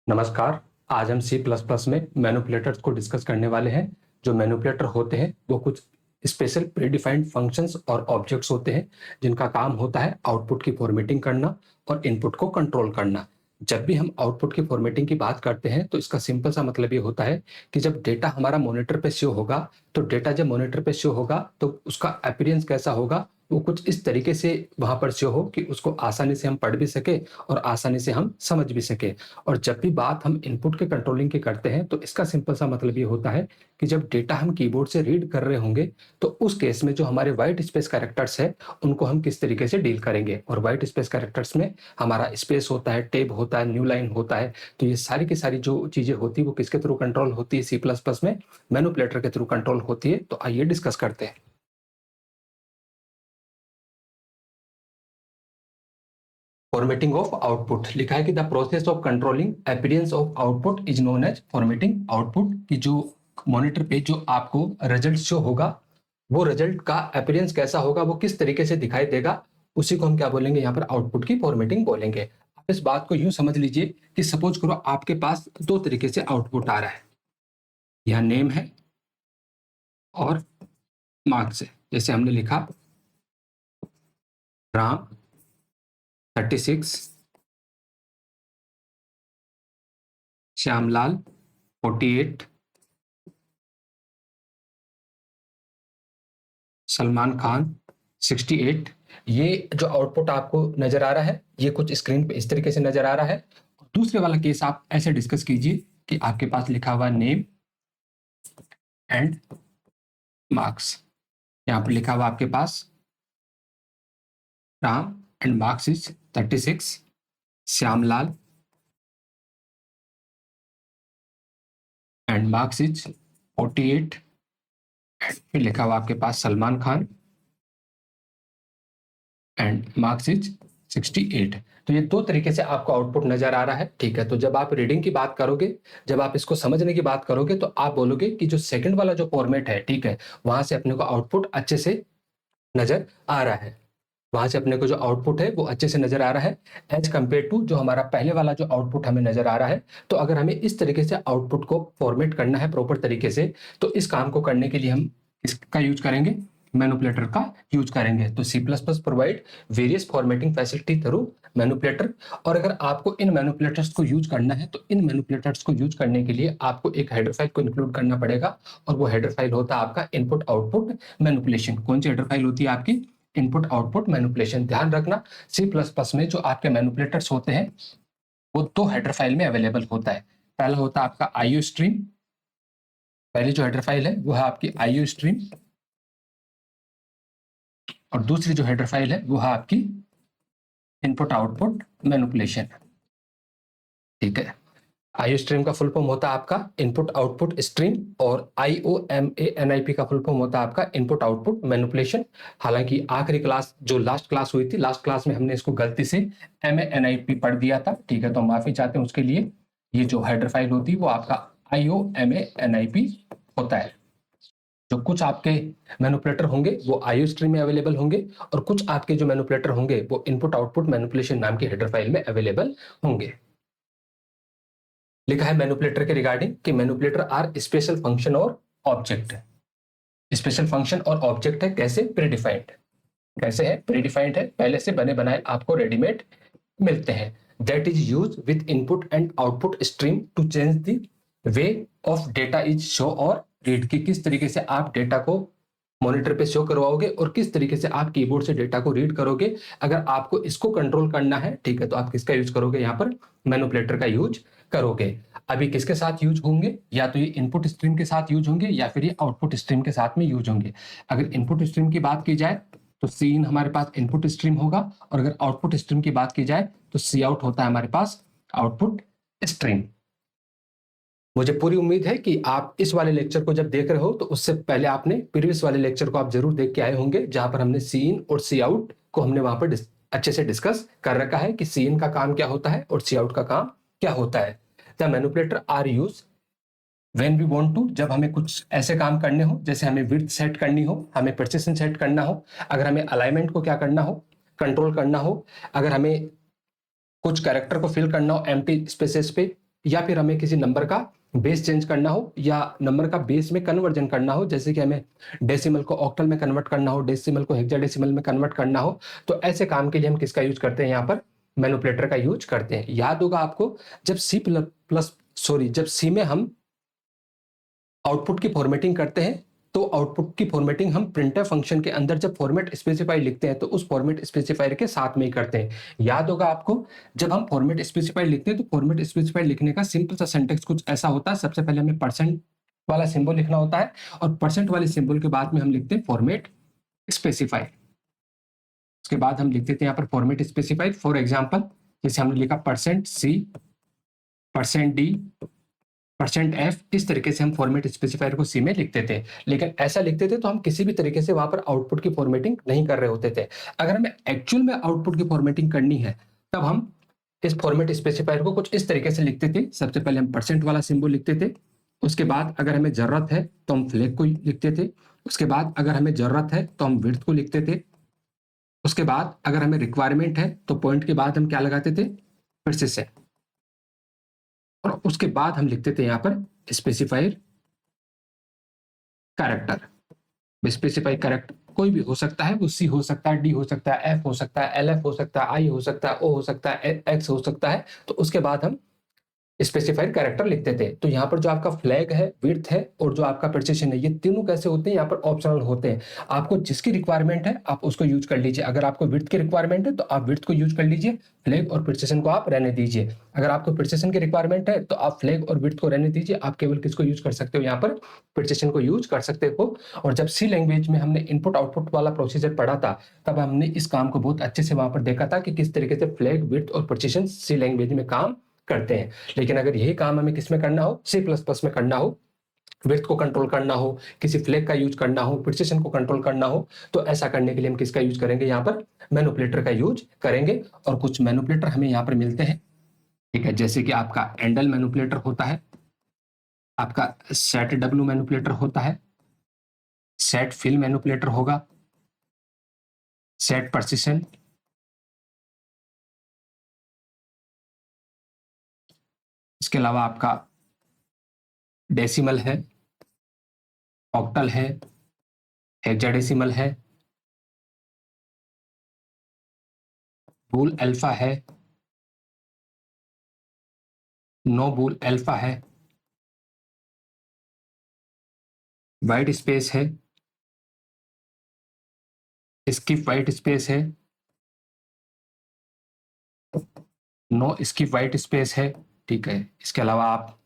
नमस्कार। आज हम सी प्लस प्लस में मैनिपुलेटर्स को डिस्कस करने वाले हैं। जो मैनिपुलेटर होते हैं वो कुछ स्पेशल प्रीडिफाइंड फंक्शंस और ऑब्जेक्ट्स होते हैं जिनका काम होता है आउटपुट की फॉर्मेटिंग करना और इनपुट को कंट्रोल करना। जब भी हम आउटपुट की फॉर्मेटिंग की बात करते हैं तो इसका सिंपल सा मतलब ये होता है कि जब डेटा हमारा मॉनिटर पे शो होगा तो डेटा जब मॉनिटर पे शो होगा तो उसका अपीयरेंस कैसा होगा, वो कुछ इस तरीके से वहां पर शो हो कि उसको आसानी से हम पढ़ भी सके और आसानी से हम समझ भी सके। और जब भी बात हम इनपुट के कंट्रोलिंग की करते हैं तो इसका सिंपल सा मतलब ये होता है कि जब डेटा हम कीबोर्ड से रीड कर रहे होंगे तो उस केस में जो हमारे व्हाइट स्पेस कैरेक्टर्स है उनको हम किस तरीके से डील करेंगे। और व्हाइट स्पेस कैरेक्टर्स में हमारा स्पेस होता है, टेब होता है, न्यू लाइन होता है। तो ये सारी की सारी जो चीजें होती है वो किसके थ्रू कंट्रोल होती है, सी प्लस प्लस में मैनिपुलेटर के थ्रू कंट्रोल होती है। तो आइए डिस्कस करते हैं। फॉर्मेटिंग ऑफ आउटपुट लिखा है कि the process of controlling appearance of output is known as formatting output. की जो मॉनिटर पे जो आपको रिजल्ट शो होगा वो रिजल्ट का अपीयरेंस कैसा होगा, वो किस तरीके से दिखाई देगा, उसी को हम क्या बोलेंगे, यहाँ पर आउटपुट की फॉर्मेटिंग बोलेंगे। आप इस बात को यूं समझ लीजिए कि सपोज करो आपके पास दो तरीके से आउटपुट आ रहा है। यहाँ नेम है और मार्क्स है। जैसे हमने लिखा राम 36, श्यामलाल 48, सलमान खान 68। ये जो आउटपुट आपको नजर आ रहा है ये कुछ स्क्रीन पे इस तरीके से नजर आ रहा है। दूसरे वाला केस आप ऐसे डिस्कस कीजिए कि आपके पास लिखा हुआ नेम एंड मार्क्स। यहाँ पर लिखा हुआ आपके पास Ram and marks is 36, Shyamlal and marks is 48, फिर लिखा हुआ आपके पास Salman Khan and marks is 68। तो ये दो तरीके से आपको आउटपुट नजर आ रहा है। ठीक है, तो जब आप रीडिंग की बात करोगे, जब आप इसको समझने की बात करोगे तो आप बोलोगे कि जो सेकंड वाला जो फॉर्मेट है, ठीक है, वहां से अपने को आउटपुट अच्छे से नजर आ रहा है। वहां से अपने को जो आउटपुट है वो अच्छे से नजर आ रहा है एज कंपेयर टू जो हमारा पहले वाला जो आउटपुट हमें नजर आ रहा है। तो अगर हमें इस तरीके से आउटपुट को फॉर्मेट करना है प्रॉपर तरीके से, तो इस काम को करने के लिए हम इसका यूज करेंगे, मैनिपुलेटर का यूज करेंगे। तो C plus plus provide various formatting facility through manipulator. और अगर आपको इन मैनिपुलेटर्स को यूज करना है तो इन मैनिपुलेटर्स को यूज करने के लिए आपको एक हेडर फाइल को इंक्लूड करना पड़ेगा। और वो हेडर फाइल होता है आपका इनपुट आउटपुट मैनिपुलेशन। कौन सी हेडर फाइल होती है आपकी? Input output manipulation. ध्यान रखना, सी प्लस प्लस में जो आपके मैनिपुलेटर्स होते हैं वो दो हेडर फाइल में अवेलेबल होता है। पहला होता है आपका आईओ स्ट्रीम। पहली जो हेडर फाइल है वो है आपकी आईओ स्ट्रीम, और दूसरी जो हेडर फाइल है वो है आपकी इनपुट आउटपुट मैनिपुलेशन। ठीक है, आईओ स्ट्रीम का फुल फॉर्म होता है आपका इनपुट आउटपुट स्ट्रीम, और IOMANIP का फुल फॉर्म होता है आपका इनपुट आउटपुट मैनिपुलेशन। हालांकि आखिरी क्लास जो लास्ट क्लास हुई थी, लास्ट क्लास में हमने इसको गलती से MANIP पढ़ दिया था। ठीक है, तो माफी चाहते हैं उसके लिए। ये जो हेडर फाइल होती है वो आपका IOMANIP होता है। जो कुछ आपके मैनिपुलेटर होंगे वो आईओ स्ट्रीम में अवेलेबल होंगे, और कुछ आपके जो मैनिपुलेटर होंगे वो इनपुट आउटपुट मैनिपुलेशन नाम की हेडर फाइल में अवेलेबल होंगे। लिखा है मैनिपुलेटर के रिगार्डिंग कि मैनिपुलेटर आर स्पेशल फंक्शन और ऑब्जेक्ट है। स्पेशल फंक्शन और ऑब्जेक्ट है कैसे? प्रीडिफाइंड। कैसे है? प्रीडिफाइंड है, पहले से बने बनाए आपको रेडीमेड मिलते हैं। That is use with input and output stream to change the way of data is show और रीड। की किस तरीके से आप डेटा को मॉनिटर पे शो करवाओगे और किस तरीके से आप कीबोर्ड से डेटा को रीड करोगे। अगर आपको इसको कंट्रोल करना है, ठीक है, तो आप किसका यूज करोगे? यहाँ पर मैनिपुलेटर का यूज करोगे। अभी किसके साथ यूज होंगे? या तो ये इनपुट स्ट्रीम के साथ यूज होंगे या फिर ये आउटपुट स्ट्रीम के साथ में यूज होंगे। अगर इनपुट स्ट्रीम की बात की जाए तो सी इन हमारे पास इनपुट स्ट्रीम होगा, और अगर आउटपुट स्ट्रीम की बात की जाए तो सी आउट होता है हमारे पास आउटपुट स्ट्रीम। मुझे पूरी उम्मीद है कि आप इस वाले लेक्चर को जब देख रहे हो तो उससे पहले आपने प्रीवियस वाले लेक्चर को आप जरूर देख के आए होंगे, जहां पर हमने सी इन और सी आउट को हमने वहां पर अच्छे से डिस्कस कर रखा है कि सी इन का काम क्या होता है और सी आउट का काम क्या होता है। The manipulator are use when we want to, जब हमें कुछ ऐसे काम करने हो, जैसे हमें विड्थ सेट करनी हो, हमें प्रिसिशन सेट करना हो, अगर हमें अलाइनमेंट को क्या करना हो, कंट्रोल करना हो, अगर हमें कुछ कैरेक्टर को फिल करना हो एम्प्टी स्पेसेस पे, या फिर हमें किसी नंबर का बेस चेंज करना हो या नंबर का बेस में कन्वर्जन करना हो, जैसे कि हमें डेसिमल को ऑक्टल में कन्वर्ट करना हो, डेसिमल को हेक्साडेसिमल में कन्वर्ट करना हो, तो ऐसे काम के लिए हम किसका यूज करते हैं, यहाँ पर मैनिपुलेटर का यूज करते हैं। याद होगा आपको, जब जब सी में हम आउटपुट की फॉर्मेटिंग करते हैं तो आउटपुट की फॉर्मेटिंग हम प्रिंटफ फंक्शन के अंदर जब फॉर्मेट स्पेसिफाई लिखते हैं तो उस फॉर्मेट स्पेसिफायर के साथ में ही करते हैं। याद होगा आपको, जब हम फॉर्मेट स्पेसिफाई लिखते हैं तो फॉर्मेट स्पेसिफाई लिखने का सिंपल सा सिंटेक्स कुछ ऐसा होता है, सबसे पहले हमें परसेंट वाला सिंबल लिखना होता है और परसेंट वाले सिंबल के बाद में हम लिखते हैं फॉर्मेट स्पेसिफाई। उसके बाद हम लिख देते हैं यहाँ पर फॉर्मेट स्पेसिफाई। फॉर एग्जाम्पल जैसे हमने लिखा %C, %D, %F, इस तरीके से हम फॉर्मेट स्पेसिफायर को सी में लिखते थे। लेकिन ऐसा लिखते थे तो हम किसी भी तरीके से वहां पर आउटपुट की फॉर्मेटिंग नहीं कर रहे होते थे। अगर हमें एक्चुअल में आउटपुट की फॉर्मेटिंग करनी है तब हम इस फॉर्मेट स्पेसिफायर को कुछ इस तरीके से लिखते थे। सबसे पहले हम परसेंट वाला सिंबल लिखते थे, उसके बाद अगर हमें जरूरत है तो हम फ्लैग को लिखते थे, उसके बाद अगर हमें जरूरत है तो हम विड्थ को लिखते थे, उसके बाद अगर हमें रिक्वायरमेंट है तो पॉइंट के बाद हम क्या लगाते थे, प्रिसिशन, और उसके बाद हम लिखते थे यहाँ पर स्पेसिफायर कैरेक्टर। स्पेसिफाई कैरेक्टर कोई भी हो सकता है, वो सी हो सकता है, डी हो सकता है, एफ हो सकता है, एल एफ हो सकता है, आई हो सकता है, ओ हो सकता है, एक्स हो सकता है। तो उसके बाद हम स्पेसिफाइड कैरेक्टर लिखते थे। तो यहाँ पर जो आपका फ्लैग है, विड्थ है और जो आपका प्रिसिशन है, ये तीनों कैसे होते हैं, यहाँ पर ऑप्शनल होते हैं। आपको जिसकी रिक्वायरमेंट है आप उसको यूज कर लीजिए। अगर आपको विड्थ की रिक्वायरमेंट है तो आप विड्थ को यूज कर लीजिए, फ्लैग और प्रिसिशन को आप रहने दीजिए। अगर आपको प्रिसिशन की रिक्वायरमेंट है तो आप फ्लैग और विड्थ को रहने दीजिए, आप केवल किसको यूज कर सकते हो, यहाँ पर प्रिसिशन को यूज कर सकते हो। और जब सी लैंग्वेज में हमने इनपुट आउटपुट वाला प्रोसीजर पढ़ा था तब हमने इस काम को बहुत अच्छे से वहां पर देखा था कि किस तरीके से फ्लैग, विड्थ और प्रिसिशन सी लैंग्वेज में काम करते हैं। लेकिन अगर यही काम हमें किस में करना हो, C++ में करना हो, विड्थ को कंट्रोल करना हो, किसी फ्लैग का यूज करना हो, प्रिसिशन को कंट्रोल करना हो, तो ऐसा करने के लिए हम किसका यूज करेंगे, यहाँ पर मैनिपुलेटर का यूज करेंगे। और कुछ मैनिपुलेटर हमें यहाँ पर मिलते हैं, ठीक है, जैसे कि आपका एंडल मैनिपुलेटर होता है, आपका सेट डब्ल्यू मैनिपुलेटर होता है, सेट फिल मैनिपुलेटर होगा, सेट प्रिसिशन, इसके अलावा आपका डेसिमल है, ऑक्टल है, हेक्साडेसिमल है, बूल अल्फा है, नो बूल अल्फा है, वाइट स्पेस है, स्किप वाइट स्पेस है, नो स्किप वाइट स्पेस है, ठीक है। इसके अलावा आप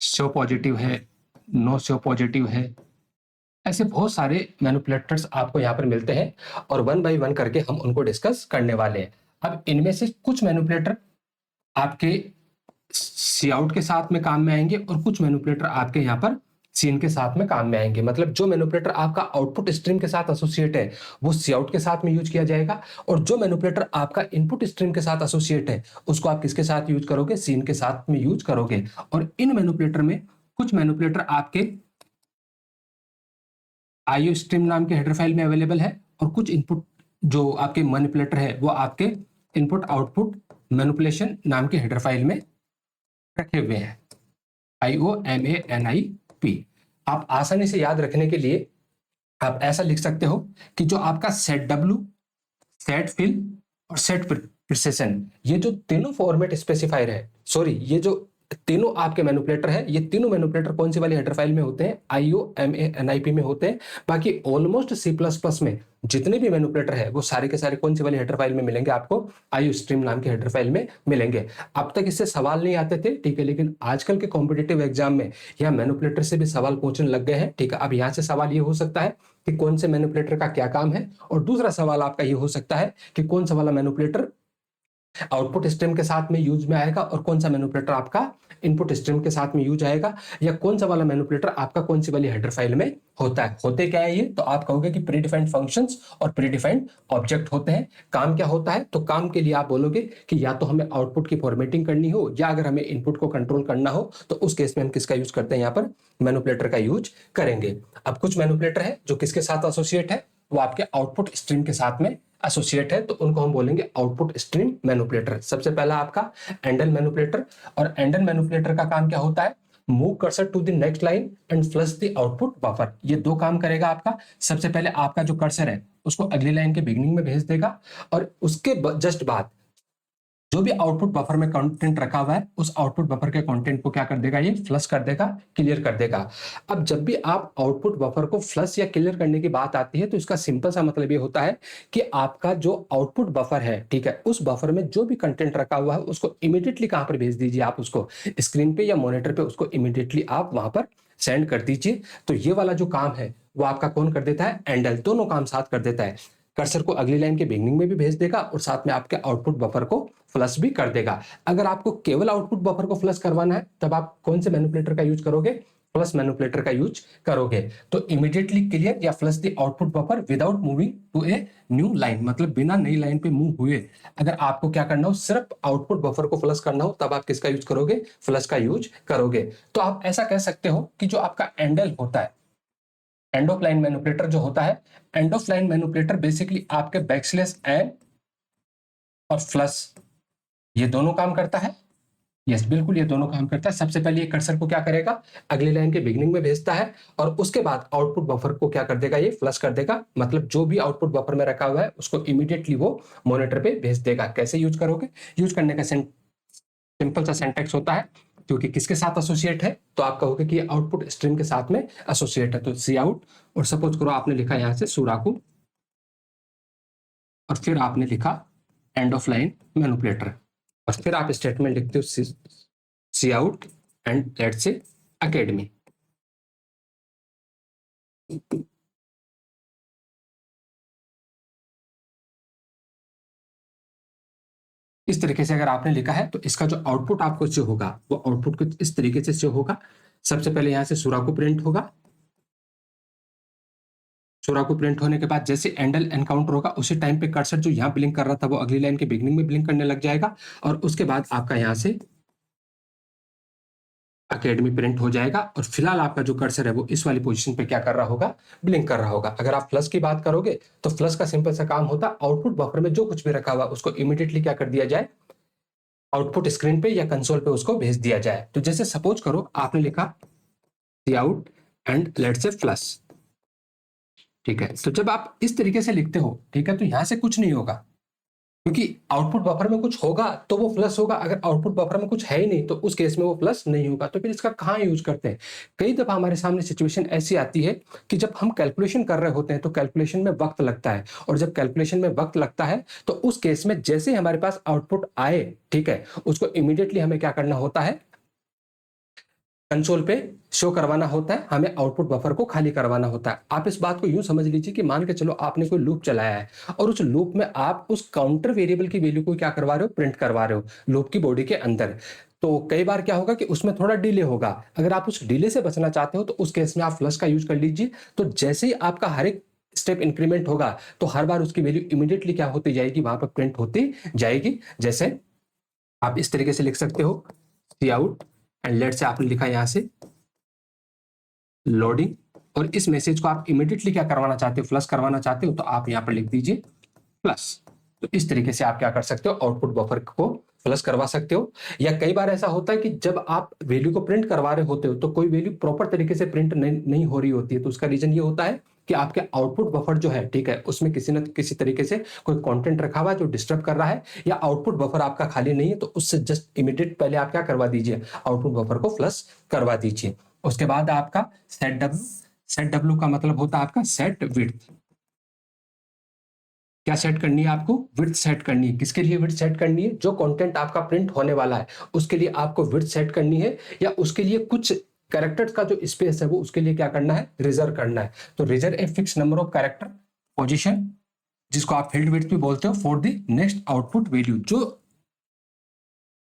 शो पॉजिटिव है, नो शो पॉजिटिव है, ऐसे बहुत सारे मैनिपुलेटर्स आपको यहाँ पर मिलते हैं और वन बाय वन करके हम उनको डिस्कस करने वाले हैं। अब इनमें से कुछ मैनिपुलेटर आपके सी आउट के साथ में काम में आएंगे और कुछ मैनिपुलेटर आपके यहाँ पर सीन के साथ में काम में आएंगे। मतलब जो मैनिपुलेटर आपका आउटपुट स्ट्रीम के साथ एसोसिएट है वो सी आउट के साथ में यूज किया जाएगा, और जो मैनिपुलेटर आपका इनपुट स्ट्रीम के साथ एसोसिएट है उसको आप किसके साथ यूज करोगे, सीन के साथ में यूज करोगे। और इन मैनिपुलेटर में कुछ मैनिपुलेटर आपके आईओ स्ट्रीम नाम के हेडर फाइल में अवेलेबल है और कुछ इनपुट जो आपके मैनिपुलेटर है वो आपके इनपुट आउटपुट मैनिपुलेशन नाम के हेडर फाइल में रखे हुए हैं, IOMANIP। आप आसानी से याद रखने के लिए आप ऐसा लिख सकते हो कि जो आपका सेट डब्ल्यू, सेट फिल और सेट प्रिसिशन, ये जो तीनों फॉर्मेट स्पेसिफायर है, सॉरी ये जो तीनों आपके मैनिपुलेटर है, ये तीनों मैनिपुलेटर कौन सी वाली हेडर फाइल में होते हैं, IOMANIP में होते हैं। बाकी ऑलमोस्ट C++ में जितने भी मैनिपुलेटर है वो सारे के सारे कौन सी वाली हेडर फाइल में मिलेंगे, आपको IO स्ट्रीम नाम के हेडर फाइल में मिलेंगे। अब तक इससे सवाल नहीं आते थे, ठीक है, लेकिन आजकल के कॉम्पिटिटिव एग्जाम में यहाँ मैनिपुलेटर से भी सवाल पूछने लग गए हैं, ठीक है। अब यहाँ से सवाल ये हो सकता है कि कौन से मैनिपुलेटर का क्या काम है, और दूसरा सवाल आपका ये हो सकता है कि कौन सा वाला मैनिपुलेटर आउटपुट स्ट्रीम के साथ में यूज में आएगा और कौन सा मैनिपुलेटर आपका इनपुट स्ट्रीम के साथ में यूज आएगा, या कौन सा वाला मैनिपुलेटर आपका कौन सी वाली हेडर फाइल में होता है। होते क्या है ये, तो आप कहोगे कि प्रीडिफाइंड फंक्शंस और प्रीडिफाइंड ऑब्जेक्ट होते हैं। काम क्या होता है, तो काम के लिए आप बोलोगे कि या तो हमें आउटपुट की फॉर्मेटिंग करनी हो या अगर हमें इनपुट को कंट्रोल करना हो तो उस केस में हम किसका यूज करते हैं, यहाँ पर मैनिपुलेटर का यूज करेंगे। अब कुछ मैनिपुलेटर है जो किसके साथ एसोसिएट है, वो आपके आउटपुट स्ट्रीम के साथ में एसोसिएट है तो उनको हम बोलेंगे आउटपुट स्ट्रीम मैनिपुलेटर। सबसे पहला आपका एंडल मैनिपुलेटर, और एंडल मैनिपुलेटर का काम क्या होता है, move cursor to the next line and flush the output buffer. ये दो काम करेगा आपका। सबसे पहले आपका जो कर्सर है उसको अगली लाइन के बिगिनिंग में भेज देगा, और उसके जस्ट बाद जो भी आउटपुट बफर में कंटेंट रखा हुआ है उस आउटपुट बफर के कंटेंट को क्या कर देगा, ये फ्लश कर देगा, क्लियर कर देगा। अब जब भी आप आउटपुट बफर को फ्लश या क्लियर करने की बात आती है तो इसका सिंपल सा मतलब ये होता है कि आपका जो आउटपुट बफर है, ठीक है, उस बफर में जो भी कंटेंट रखा हुआ है उसको इमीडिएटली कहां पर भेज दीजिए, आप उसको स्क्रीन पे या मॉनिटर पे उसको इमीडिएटली आप वहां पर सेंड कर दीजिए। तो ये वाला जो काम है वो आपका कौन कर देता है, एंडल। दोनों काम साथ कर देता है, कर्सर को अगली लाइन के बिगिनिंग में भी भेज देगा और साथ में आपके आउटपुट बफर को फ्लश भी कर देगा। अगर आपको केवल आउटपुट बफर को फ्लश करवाना है तब आप कौन से मैनिपुलेटर का यूज करोगे, फ्लश मैनिपुलेटर का यूज करोगे। तो इमीडिएटली क्लियर या flush the output buffer without moving to a new line, मतलब बिना नई लाइन पे मूव हुए अगर आपको क्या करना हो, सिर्फ आउटपुट बफर को फ्लश करना हो, तब आप किसका यूज करोगे, फ्लश का यूज करोगे। तो आप ऐसा कह सकते हो कि जो आपका एंडल होता है, एंड ऑफ लाइन मैनिपुलेटर जो होता है, end of line manipulator basically आपके बैकस्लैश एन और फ्लश ये दोनों काम करता है। यस, बिल्कुल ये दोनों काम करता है। सबसे पहले ये कर्सर को क्या करेगा, अगली लाइन के बिगिनिंग में भेजता है, और उसके बाद आउटपुट बफर को क्या कर देगा, ये फ्लश कर देगा। मतलब जो भी आउटपुट बफर में रखा हुआ है उसको इमीडिएटली वो मॉनिटर पे भेज देगा। कैसे यूज करोगे, यूज करने का सिंपल सा सिंटैक्स होता है, क्योंकि किसके साथ एसोसिएट है, तो आप कहोगे कि ये आउटपुट स्ट्रीम के साथ में एसोसिएट है। तो सी आउट, और सपोज करो आपने लिखा यहां से सुराकू, और फिर आपने लिखा एंड ऑफ लाइन मैनिपुलेटर, और फिर आप स्टेटमेंट लिखते हो cout and let's say academy. इस तरीके से अगर आपने लिखा है तो इसका जो आउटपुट आपको शो होगा वो आउटपुट कुछ इस तरीके से शो होगा। सबसे पहले यहां से सुराकू प्रिंट होगा, सुराकू प्रिंट होने के बाद जैसे एंडल एनकाउंटर होगा उसी टाइम पे कर्सर जो यहाँ ब्लिंक कर रहा था वो अगली लाइन के बिगिनिंग में ब्लिंक करने लग जाएगा, और उसके बाद आपका यहाँ से एकेडमी प्रिंट हो जाएगा, और फिलहाल आपका जो कर्सर है वो इस वाली पोजीशन पे क्या कर रहा होगा, ब्लिंक कर रहा होगा। अगर आप फ्लश की बात करोगे तो फ्लश का सिंपल सा काम होता है आउटपुट बफर में जो कुछ भी रखा हुआ उसको इमीडिएटली क्या कर दिया जाए, आउटपुट स्क्रीन पे या कंसोल पे उसको भेज दिया जाए। तो जैसे सपोज करो आपने लिखा cout and let's say flush, ठीक है। तो जब आप इस तरीके से लिखते हो, ठीक है, तो यहां से कुछ नहीं होगा, क्योंकि आउटपुट बफर में कुछ होगा तो वो प्लस होगा। अगर आउटपुट बफर में कुछ है ही नहीं तो उस केस में वो प्लस नहीं होगा। तो फिर इसका कहाँ यूज करते हैं, कई दफा हमारे सामने सिचुएशन ऐसी आती है कि जब हम कैलकुलेशन कर रहे होते हैं तो कैलकुलेशन में वक्त लगता है, और जब कैलकुलेशन में वक्त लगता है तो उस केस में जैसे हमारे पास आउटपुट आए, ठीक है, उसको इमीडिएटली हमें क्या करना होता है, कंसोल पे शो करवाना होता है, हमें आउटपुट बफर को खाली करवाना होता है। आप इस बात को यूं समझ लीजिए कि मान के चलो आपने कोई लूप चलाया है और उस लूप में आप उस काउंटर वेरिएबल की वैल्यू को क्या करवा रहे हो, प्रिंट करवा रहे हो लूप की बॉडी के अंदर। तो कई बार क्या होगा कि उसमें थोड़ा डिले होगा। अगर आप उस डिले से बचना चाहते हो तो उस केस में आप फ्लश का यूज कर लीजिए। तो जैसे ही आपका हर एक स्टेप इंक्रीमेंट होगा तो हर बार उसकी वैल्यू इमीडिएटली क्या होती जाएगी, वहां पर प्रिंट होती जाएगी। जैसे आप इस तरीके से लिख सकते हो cout and let say आपने लिखा यहां से लोडिंग, और इस मैसेज को आप इमीडिएटली क्या करवाना चाहते हो, फ्लश करवाना चाहते हो, तो आप यहां पर लिख दीजिए प्लस। तो इस तरीके से आप क्या कर सकते हो, आउटपुट बफर को फ्लश करवा सकते हो। या कई बार ऐसा होता है कि जब आप वैल्यू को प्रिंट करवा रहे होते हो तो कोई वैल्यू प्रॉपर तरीके से प्रिंट नहीं हो रही होती है। तो उसका रीजन ये होता है कि आपके आउटपुट बफर जो है, ठीक है, उसमें किसी न किसी तरीके से कोई कंटेंट रखा हुआ है जो डिस्टर्ब कर रहा है, या आउटपुट बफर आपका खाली नहीं है। तो उससे जस्ट इमीडिएट पहले आप क्या करवा दीजिए, आउटपुट बफर को फ्लश करवा दीजिए। उसके बाद आपका सेट डब्ल्यू का मतलब होता है आपका सेट विड्थ। क्या सेट करनी है आपको, विड्थ सेट करनी है। किसके लिए विड्थ सेट करनी है, जो कंटेंट आपका प्रिंट होने वाला है उसके लिए आपको विड्थ सेट करनी है, या उसके लिए कुछ कैरेक्टर्स का जो स्पेस है वो उसके लिए क्या करना है, रिजर्व करना है। तो reserve a fix number of character position, जिसको आप फील्ड विड्थ भी बोलते हो, for the next output value. जो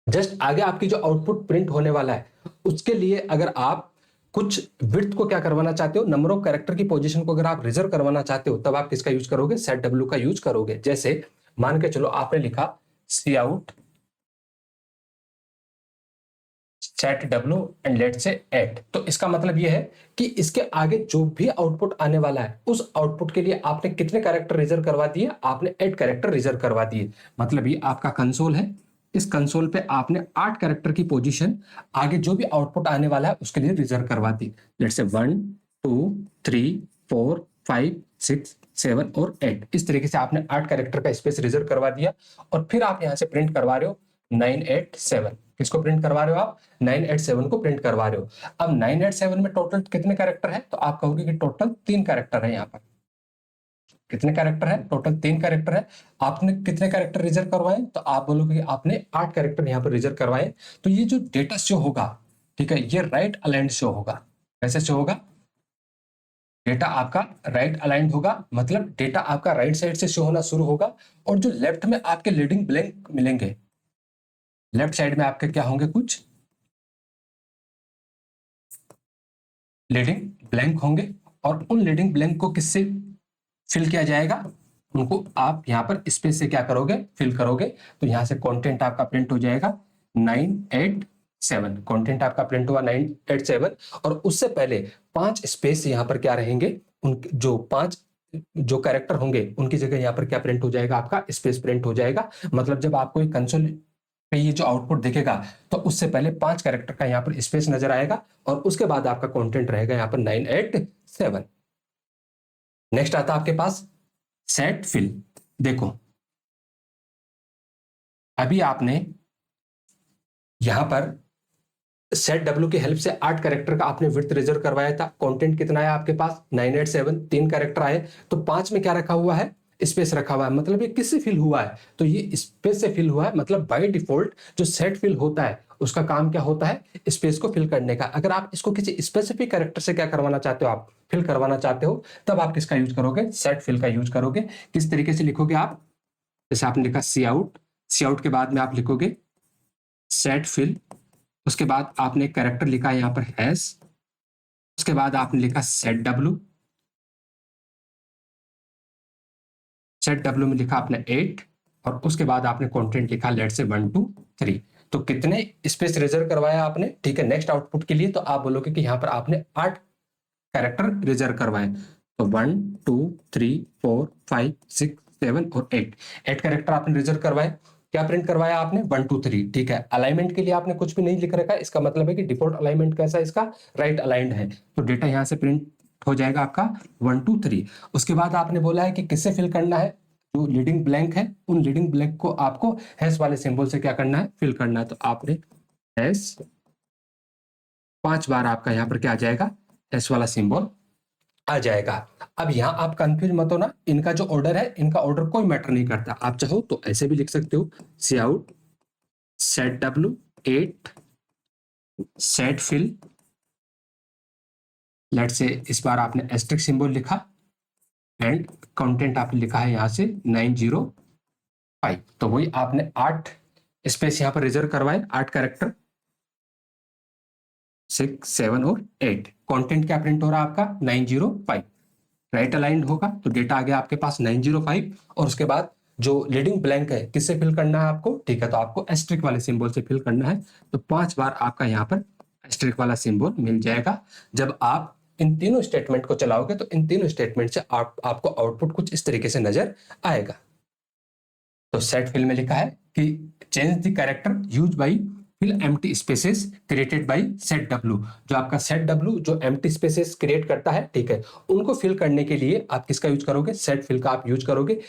जस्ट आगे आपकी जो आउटपुट प्रिंट होने वाला है उसके लिए अगर आप कुछ विड्थ को क्या करवाना चाहते हो, नंबर ऑफ कैरेक्टर की पोजीशन को अगर आप रिजर्व करवाना चाहते हो तब आप किसका यूज करोगे, सेट डब्ल्यू का यूज करोगे। जैसे मान के चलो आपने लिखा सी आउट सेट डब्ल्यू एंड लेट से एट। तो इसका मतलब ये है कि इसके आगे जो भी आउटपुट आने वाला है उस आउटपुट के लिए आपने कितने कैरेक्टर रिजर्व करवा दिए, आपने 8 कैरेक्टर रिजर्व करवा दिए। मतलब ये आपका कंसोल है, इस कंसोल पे आपने 8 कैरेक्टर की पोजीशन आगे जो भी आउटपुट आने वाला है उसके लिए रिजर्व करवा दी। लेट से 1 2 3 4 5 6 7 और 8, इस तरीके से आपने 8 कैरेक्टर का स्पेस रिजर्व करवा दिया। और फिर आप यहां से प्रिंट करवा रहे हो 987। किसको प्रिंट करवा रहे हो आप? 987 को प्रिंट करवा रहे हो। अब 987 में टोटल कितने कैरेक्टर है? तो आप कहोगे कि टोटल 3 कैरेक्टर है। यहाँ पर कितने कैरेक्टर है? टोटल 3 कैरेक्टर है। आपने कितने कैरेक्टर रिजर्व करवाए? तो आप बोलोगे कि आपने 8 कैरेक्टर यहाँ पर रिजर्व करवाए। तो ये जो डेटा शो होगा, ठीक है, ये राइट अलाइंड शो होगा। कैसे शो होगा? डेटा आपका राइट अलाइंड होगा, मतलब डेटा आपका राइट साइड से शो होना शुरू होगा। और जो लेफ्ट में आपके लीडिंग ब्लैंक मिलेंगे, लेफ्ट साइड में आपके क्या होंगे? कुछ लीडिंग ब्लैंक होंगे। और उन लीडिंग ब्लैंक को किससे फिल किया जाएगा? उनको आप यहाँ पर स्पेस से क्या करोगे? फिल करोगे। तो यहाँ से कंटेंट आपका प्रिंट हो जाएगा 987। कंटेंट आपका प्रिंट हुआ 987। और उससे पहले 5 स्पेस यहाँ पर क्या रहेंगे? उन जो 5 जो कैरेक्टर होंगे उनकी जगह यहाँ पर क्या प्रिंट हो जाएगा? आपका स्पेस प्रिंट हो जाएगा। मतलब जब आपको एक कंसोल पे ये जो आउटपुट दिखेगा तो उससे पहले 5 कैरेक्टर का यहाँ पर स्पेस नजर आएगा और उसके बाद आपका कंटेंट रहेगा यहाँ पर 987। नेक्स्ट आता है आपके पास सेट फिल। देखो अभी आपने यहां पर सेट डब्ल्यू की हेल्प से 8 कैरेक्टर का आपने विड्थ रिजर्व करवाया था। कंटेंट कितना है आपके पास? 987। 3 कैरेक्टर आए तो 5 में क्या रखा हुआ है? स्पेस रखा हुआ है। मतलब ये किससे फिल हुआ है? तो ये स्पेस से फिल हुआ है। मतलब बाय डिफॉल्ट जो सेट फिल होता है उसका काम क्या होता है? स्पेस को फिल करने का। अगर आप इसको किसी स्पेसिफिक कैरेक्टर से क्या करवाना चाहते हो, आप फिल करवाना चाहते हो, तब आप किसका यूज करोगे? सेट फिल का यूज करोगे। किस तरीके से लिखोगे आप? जैसे आपने लिखा सी आउट, सी आउट के बाद में आप लिखोगे सेट फिल। उसके बाद आपने एक कैरेक्टर लिखा है यहाँ पर हैश। उसके बाद आपने लिखा सेट डब्ल्यू। सेट डब्ल्यू में लिखा आपने 8। और उसके बाद आपने कंटेंट लिखा लेट से 1 2 3। तो कितने स्पेस रिजर्व करवाया आपने? ठीक है, नेक्स्ट आउटपुट के लिए तो आप बोलोगे कि यहाँ पर आपने 8 कैरेक्टर रिजर्व करवाए। तो 1 2 3 4 5 6 7 और 8, 8 कैरेक्टर आपने रिजर्व करवाए। क्या प्रिंट करवाया आपने? 1 2 3। ठीक है, अलाइनमेंट के लिए आपने कुछ भी नहीं लिख रखा है। इसका मतलब है कि डिफॉल्ट अलाइनमेंट कैसा है इसका? राइट अलाइंड है। तो डेटा यहाँ से प्रिंट हो जाएगा आपका 1 2 3। उसके बाद आपने बोला है कि किससे फिल करना है? जो लीडिंग ब्लैंक है उन लीडिंग ब्लैंक को आपको हैश वाले सिंबल से क्या करना है? फिल करना है। तो आपने हैश 5 बार आपका यहाँ पर क्या आ जाएगा? हैश वाला सिंबल आ जाएगा। अब यहां आप कंफ्यूज मत हो ना, इनका जो ऑर्डर है, इनका ऑर्डर कोई मैटर नहीं करता। आप चाहो तो ऐसे भी लिख सकते हो, सी आउट सेट डब्ल्यू 8 सेट फिल। लेट से इस बार आपने एस्ट्रिक सिंबल लिखा एंड कंटेंट आपने लिखा है यहां से 905। तो वही आपने 8 स्पेस यहां पर रिजर्व करवाए, 8 कैरेक्टर 6 7 और 8। कंटेंट क्या प्रिंट हो रहा है आपका? 905। राइट अलाइंड होगा तो डेटा आ गया आपके पास 905। और उसके बाद जो लीडिंग ब्लैंक है किससे फिल करना है आपको? ठीक है, तो आपको एस्ट्रिक वाले सिंबल से फिल करना है। तो 5 बार आपका यहाँ पर एस्ट्रिक वाला सिंबल मिल जाएगा। जब आप इन तीनों स्टेटमेंट को चलाओगे तो इन तीनों स्टेटमेंट से आपको आउटपुट कुछ इस तरीके से नजर आएगा। तो सेट फिल में लिखा है कि change the character use by fill empty spaces created by set W. जो आपका सेट डब्ल्यू जो एम्प्टी स्पेसेस क्रिएट करता है, ठीक है, उनको फिल करने के लिए आप किसका यूज करोगे? सेट फिल का आप यूज करोगे।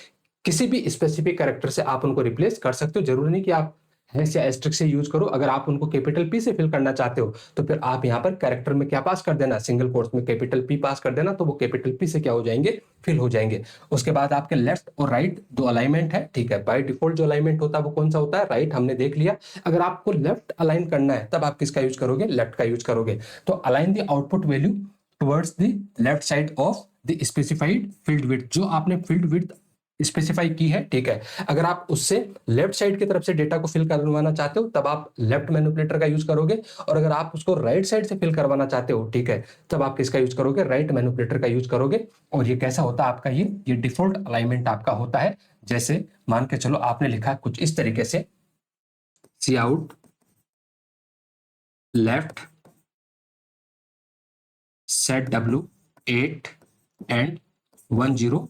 किसी भी स्पेसिफिक कैरेक्टर से आप उनको रिप्लेस कर सकते हो। जरूरी नहीं कि आप हैश या एस्ट्रिक से यूज करो। अगर आप उनको कैपिटल पी से फिल करना चाहते हो तो फिर आप यहाँ पर कैरेक्टर में क्या पास कर देना? सिंगल कोट्स में कैपिटल पी पास कर देना। तो वो कैपिटल पी से क्या हो जाएंगे? फिल हो जाएंगे। उसके बाद आपके लेफ्ट और राइट दो अलाइनमेंट है, ठीक है। बाय डिफॉल्ट जो अलाइनमेंट होता है वो कौन सा होता है? राइट, हमने देख लिया। अगर आपको लेफ्ट अलाइन करना है तब आप किसका यूज करोगे? लेफ्ट का यूज करोगे। तो align the output value towards the left side of the specified field width. जो आपने फील्ड विड्थ स्पेसिफाई की है, ठीक है, अगर आप उससे लेफ्ट साइड की तरफ से डेटा को फिल करवाना चाहते हो तब आप लेफ्ट मैनिपुलेटर का यूज करोगे। और अगर आप उसको राइट साइड से फिल करवाना चाहते हो, ठीक है, तब आप किसका यूज करोगे? राइट मैनिपुलेटर का यूज करोगे। और ये कैसा होता है आपका? ये डिफॉल्ट अलाइनमेंट आपका होता है। जैसे मान के चलो आपने लिखा कुछ इस तरीके से, cout left set W 8 and 102।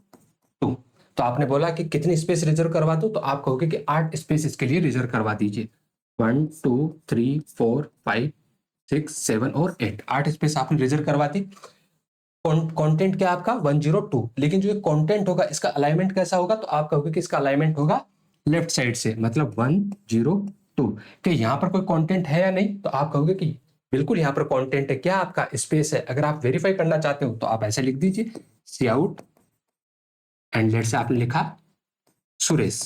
तो आपने बोला कि कितनी स्पेस रिजर्व करवा दो, तो आप कहोगे कि 8 स्पेस इसके लिए रिजर्व करवा दीजिए। 1 2 3 4 5 6 7 और 8, 8 स्पेस आपने रिजर्व करवा दी। कंटेंट क्या आपका 102, लेकिन जो ये कंटेंट होगा इसका अलाइनमेंट कैसा होगा, तो आप कहोगे कि इसका अलाइनमेंट होगा लेफ्ट साइड से, मतलब 102। कि यहाँ पर कोई कंटेंट है या नहीं, तो आप कहोगे कि बिल्कुल यहाँ पर कंटेंट है। क्या आपका स्पेस है? अगर आप वेरीफाई करना चाहते हो तो आप ऐसे लिख दीजिए सी आउट एंड लेट से आपने लिखा सुरेश।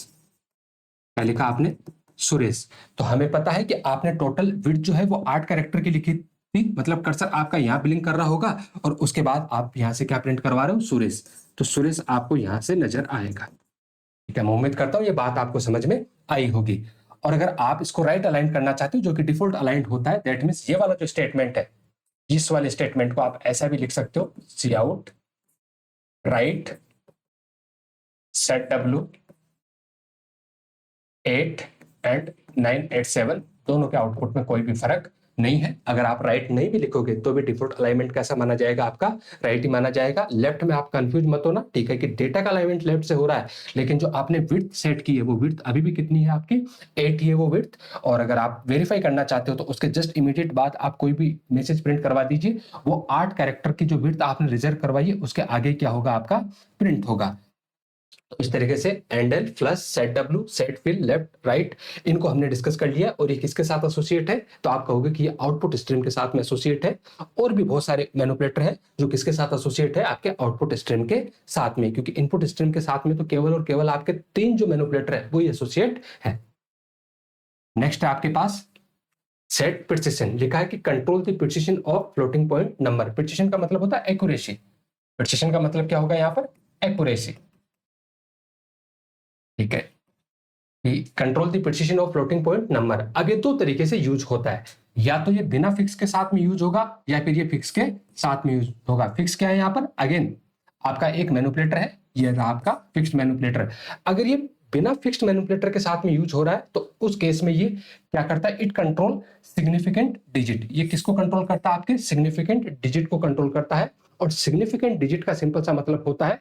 क्या लिखा आपने? सुरेश। तो हमें पता है कि आपने टोटल विड्थ जो है वो 8 कैरेक्टर की लिखी थी, मतलब कर्सर आपका यहाँ ब्लिंक कर रहा होगा और उसके बाद आप यहाँ से क्या प्रिंट करवा रहे हो? सुरेश। तो सुरेश आपको यहाँ से नजर आएगा। ठीक है, मैं उम्मीद करता हूँ ये बात आपको समझ में आई होगी। और अगर आप इसको राइट अलाइन करना चाहते हो, जो कि डिफॉल्ट अलाइंड होता है, दैट मीन्स ये वाला जो स्टेटमेंट है, इस वाले स्टेटमेंट को आप ऐसा भी लिख सकते हो, cout right set W 8 and 987, दोनों के आउटपुट में कोई भी फर्क नहीं है। अगर आप राइट नहीं भी लिखोगे तो भी डिफॉल्ट अलाइनमेंट कैसा माना जाएगा? आपका राइट ही माना जाएगा। लेफ्ट में आप कंफ्यूज मत होना, ठीक है, कि डेटा का अलाइनमेंट लेफ्ट से हो रहा है, लेकिन जो आपने विड्थ सेट की है वो विड्थ अभी भी कितनी है आपकी? 8 ही है वो विड्थ। और अगर आप वेरीफाई करना चाहते हो तो उसके जस्ट इमीडिएट बाद आप कोई भी मैसेज प्रिंट करवा दीजिए, वो 8 कैरेक्टर की जो विड्थ आपने रिजर्व करवाई है उसके आगे क्या होगा? आपका प्रिंट होगा। तो इस तरीके से endl plus set W set fill left right, इनको हमने डिस्कस कर लिया। और ये किसके साथ एसोसिएट है? तो आप कहोगे कि ये आउटपुट स्ट्रीम के साथ में एसोसिएट है। और भी बहुत सारे मैनिपुलेटर है जो किसके साथ एसोसिएट है? आपके आउटपुट स्ट्रीम के साथ में, क्योंकि इनपुट स्ट्रीम के साथ में तो केवल और केवल आपके 3 जो मैनिपुलेटर है वही एसोसिएट है। नेक्स्ट है आपके पास सेट प्रिसिशन। लिखा है कि control the precision of floating point number. Precision का मतलब होता है एक्यूरेसी। प्रिसिशन का मतलब क्या होगा यहाँ पर? एक्यूरेसी। ठीक है, control the precision of floating point number. अब ये 2 तरीके से यूज होता है, या तो ये बिना फिक्स के साथ में यूज होगा या फिर ये फिक्स के साथ में यूज होगा। फिक्स क्या है यहाँ पर? अगेन आपका एक मैनिपुलेटर है, ये रहा आपका फिक्स्ड मैनिपुलेटर। अगर ये बिना फिक्स्ड मैनिपुलेटर के साथ में यूज हो रहा है तो उस केस में ये क्या करता है? It control significant digit. ये किसको कंट्रोल करता है? आपके सिग्निफिकेंट डिजिट को कंट्रोल करता है। और सिग्निफिकेंट डिजिट का सिंपल सा मतलब होता है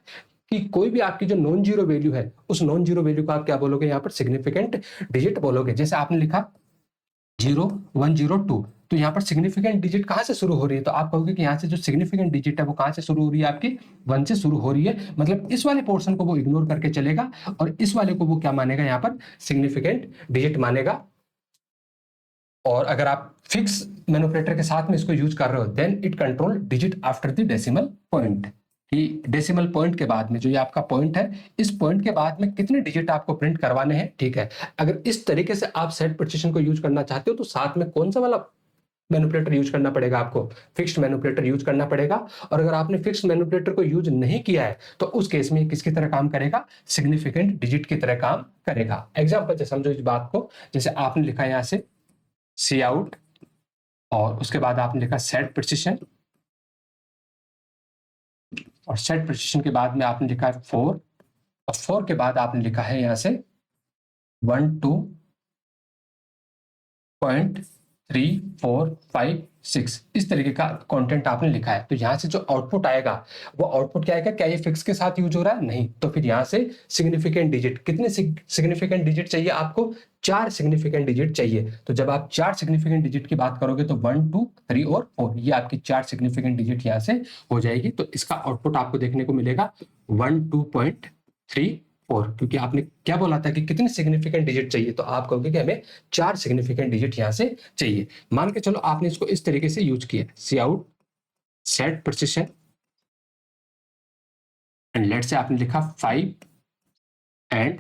कि कोई भी आपकी जो नॉन जीरो वैल्यू है, उस नॉन जीरो वैल्यू को आप क्या बोलोगे? यहाँ पर सिग्निफिकेंट डिजिट बोलोगे। जैसे आपने लिखा 0 1 0 2, तो यहाँ पर सिग्निफिकेंट डिजिट कहां से शुरू हो रही है? तो आप कहोगे कि यहाँ से जो सिग्निफिकेंट डिजिट है वो कहां से शुरू हो रही है? आपकी 1 से शुरू हो रही है। मतलब इस वाले पोर्शन को वो इग्नोर करके चलेगा और इस वाले को वो क्या मानेगा? यहाँ पर सिग्निफिकेंट डिजिट मानेगा। और अगर आप फिक्स मैनिपुलेटर के साथ में इसको यूज कर रहे हो, then it control digit after the decimal point. कि डेसिमल पॉइंट के बाद में जो ये आपका पॉइंट है, इस पॉइंट के बाद में कितने डिजिट आपको प्रिंट करवाने हैं। ठीक है, अगर इस तरीके से आप सेट प्रिसिशन को यूज करना चाहते हो तो साथ में कौन सा वाला मैनिपुलेटर यूज करना पड़ेगा? आपको फिक्स्ड मैनिपुलेटर यूज करना पड़ेगा। और अगर आपने फिक्स्ड मैनिपुलेटर को यूज नहीं किया है तो उस केस में किसकी तरह काम करेगा? सिग्निफिकेंट डिजिट की तरह काम करेगा। एग्जाम्पल से समझो इस बात को। जैसे आपने लिखा यहाँ से सी आउट और उसके बाद आपने लिखा सेट प्रिसिशन, और सेट प्रिसिशन के बाद में आपने लिखा है 4, और 4 के बाद आपने लिखा है यहां से 12.345 इस तरीके का कंटेंट आपने लिखा है। तो यहां से जो आउटपुट आएगा वो आउटपुट क्या आएगा? क्या ये फिक्स के साथ यूज हो रहा है? नहीं। तो फिर यहां से सिग्निफिकेंट डिजिट, कितने सिग्निफिकेंट डिजिट चाहिए आपको? 4 सिग्निफिकेंट डिजिट चाहिए। तो जब आप 4 सिग्निफिकेंट डिजिट की बात करोगे तो 1 2 3 और 4, ये आपकी 4 सिग्निफिकेंट डिजिट यहां से हो जाएगी। तो इसका आउटपुट आपको देखने को मिलेगा 12.34, क्योंकि आपने क्या बोला था कि कितने सिग्निफिकेंट डिजिट चाहिए, तो आप कहोगे कि हमें 4 सिग्निफिकेंट डिजिट यहां से चाहिए। मान के चलो आपने इसको इस तरीके से यूज किया, cout set precision and let say आपने लिखा 5 एंड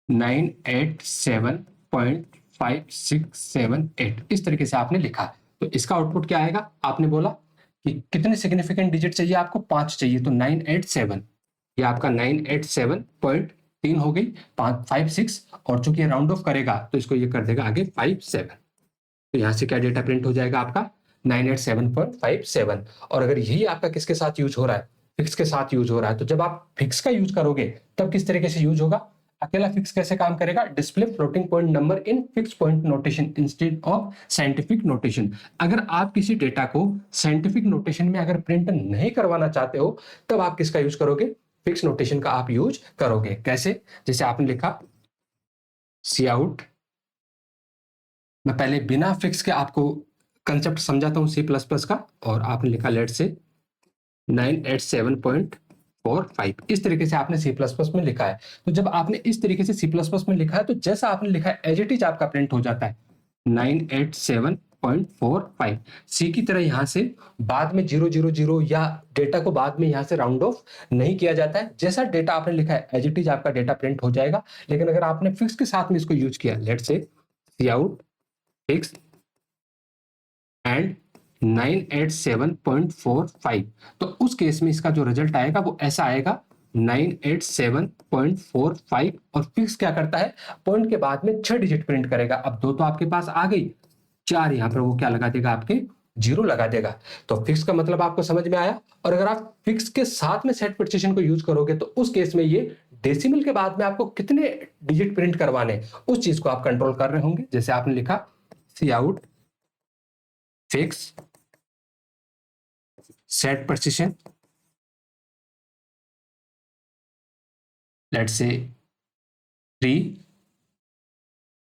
987.5678, इस तरीके से आपने लिखा। तो इसका आउटपुट क्या आएगा? आपने बोला कि कितने सिग्निफिकेंट डिजिट चाहिए आपको? 5 चाहिए, तो 987, ये आपका 987.3 हो गई, 56, और चूंकि ये राउंड ऑफ करेगा तो इसको ये कर देगा आगे 57। तो यहां से क्या डेटा प्रिंट हो जाएगा? आपका 987.57। और अगर यही आपका किसके साथ यूज हो रहा है? फिक्स के साथ यूज हो रहा है। तो जब आप फिक्स का यूज करोगे तब किस तरीके से यूज होगा? अकेला फिक्स कैसे काम करेगा? Display floating point number in fix point notation instead of scientific notation. अगर आप किसी डेटा को साइंटिफिक नोटेशन में अगर प्रिंट नहीं करवाना चाहते हो, तब आप किसका यूज करोगे? फिक्स नोटेशन का आप यूज करोगे। कैसे? जैसे आपने लिखा सी आउट, मैं पहले बिना फिक्स के आपको कंसेप्ट समझाता हूं सी प्लस प्लस का, और आपने लिखा लेट से 987.45, इस तरीके से आपने सी प्लस प्लस में लिखा है। तो जब आपने इस तरीके से सी प्लस प्लस में लिखा है, तो जैसा आपने लिखा है एज इट इज आपका प्रिंट हो जाता है 987.45। सी की तरह यहां से बाद में 000 या डेटा को बाद में यहां से राउंड ऑफ नहीं किया जाता है। जैसा डेटा आपने लिखा है एज इट इज आपका डेटा प्रिंट हो जाएगा। लेकिन अगर आपने फिक्स के साथ में इसको यूज किया, लेट से सी आउट फिक्स एंड 987.45, तो उस केस में इसका जो रिजल्ट आएगा वो ऐसा आएगा 987.45। और फिक्स क्या करता है? पॉइंट के बाद में 6 डिजिट प्रिंट करेगा। अब 2 तो आपके पास आ गई, 4 यहां पर वो क्या लगा देगा? आपके 0 लगा देगा। तो फिक्स का मतलब आपको समझ में आया। और अगर आप फिक्स के साथ में सेट प्रिसिशन को यूज करोगे, तो उस केस में ये डेसिमल के बाद में आपको कितने डिजिट प्रिंट करवाने, उस चीज को आप कंट्रोल कर रहे होंगे। जैसे आपने लिखा cout fix set precision, let's say 3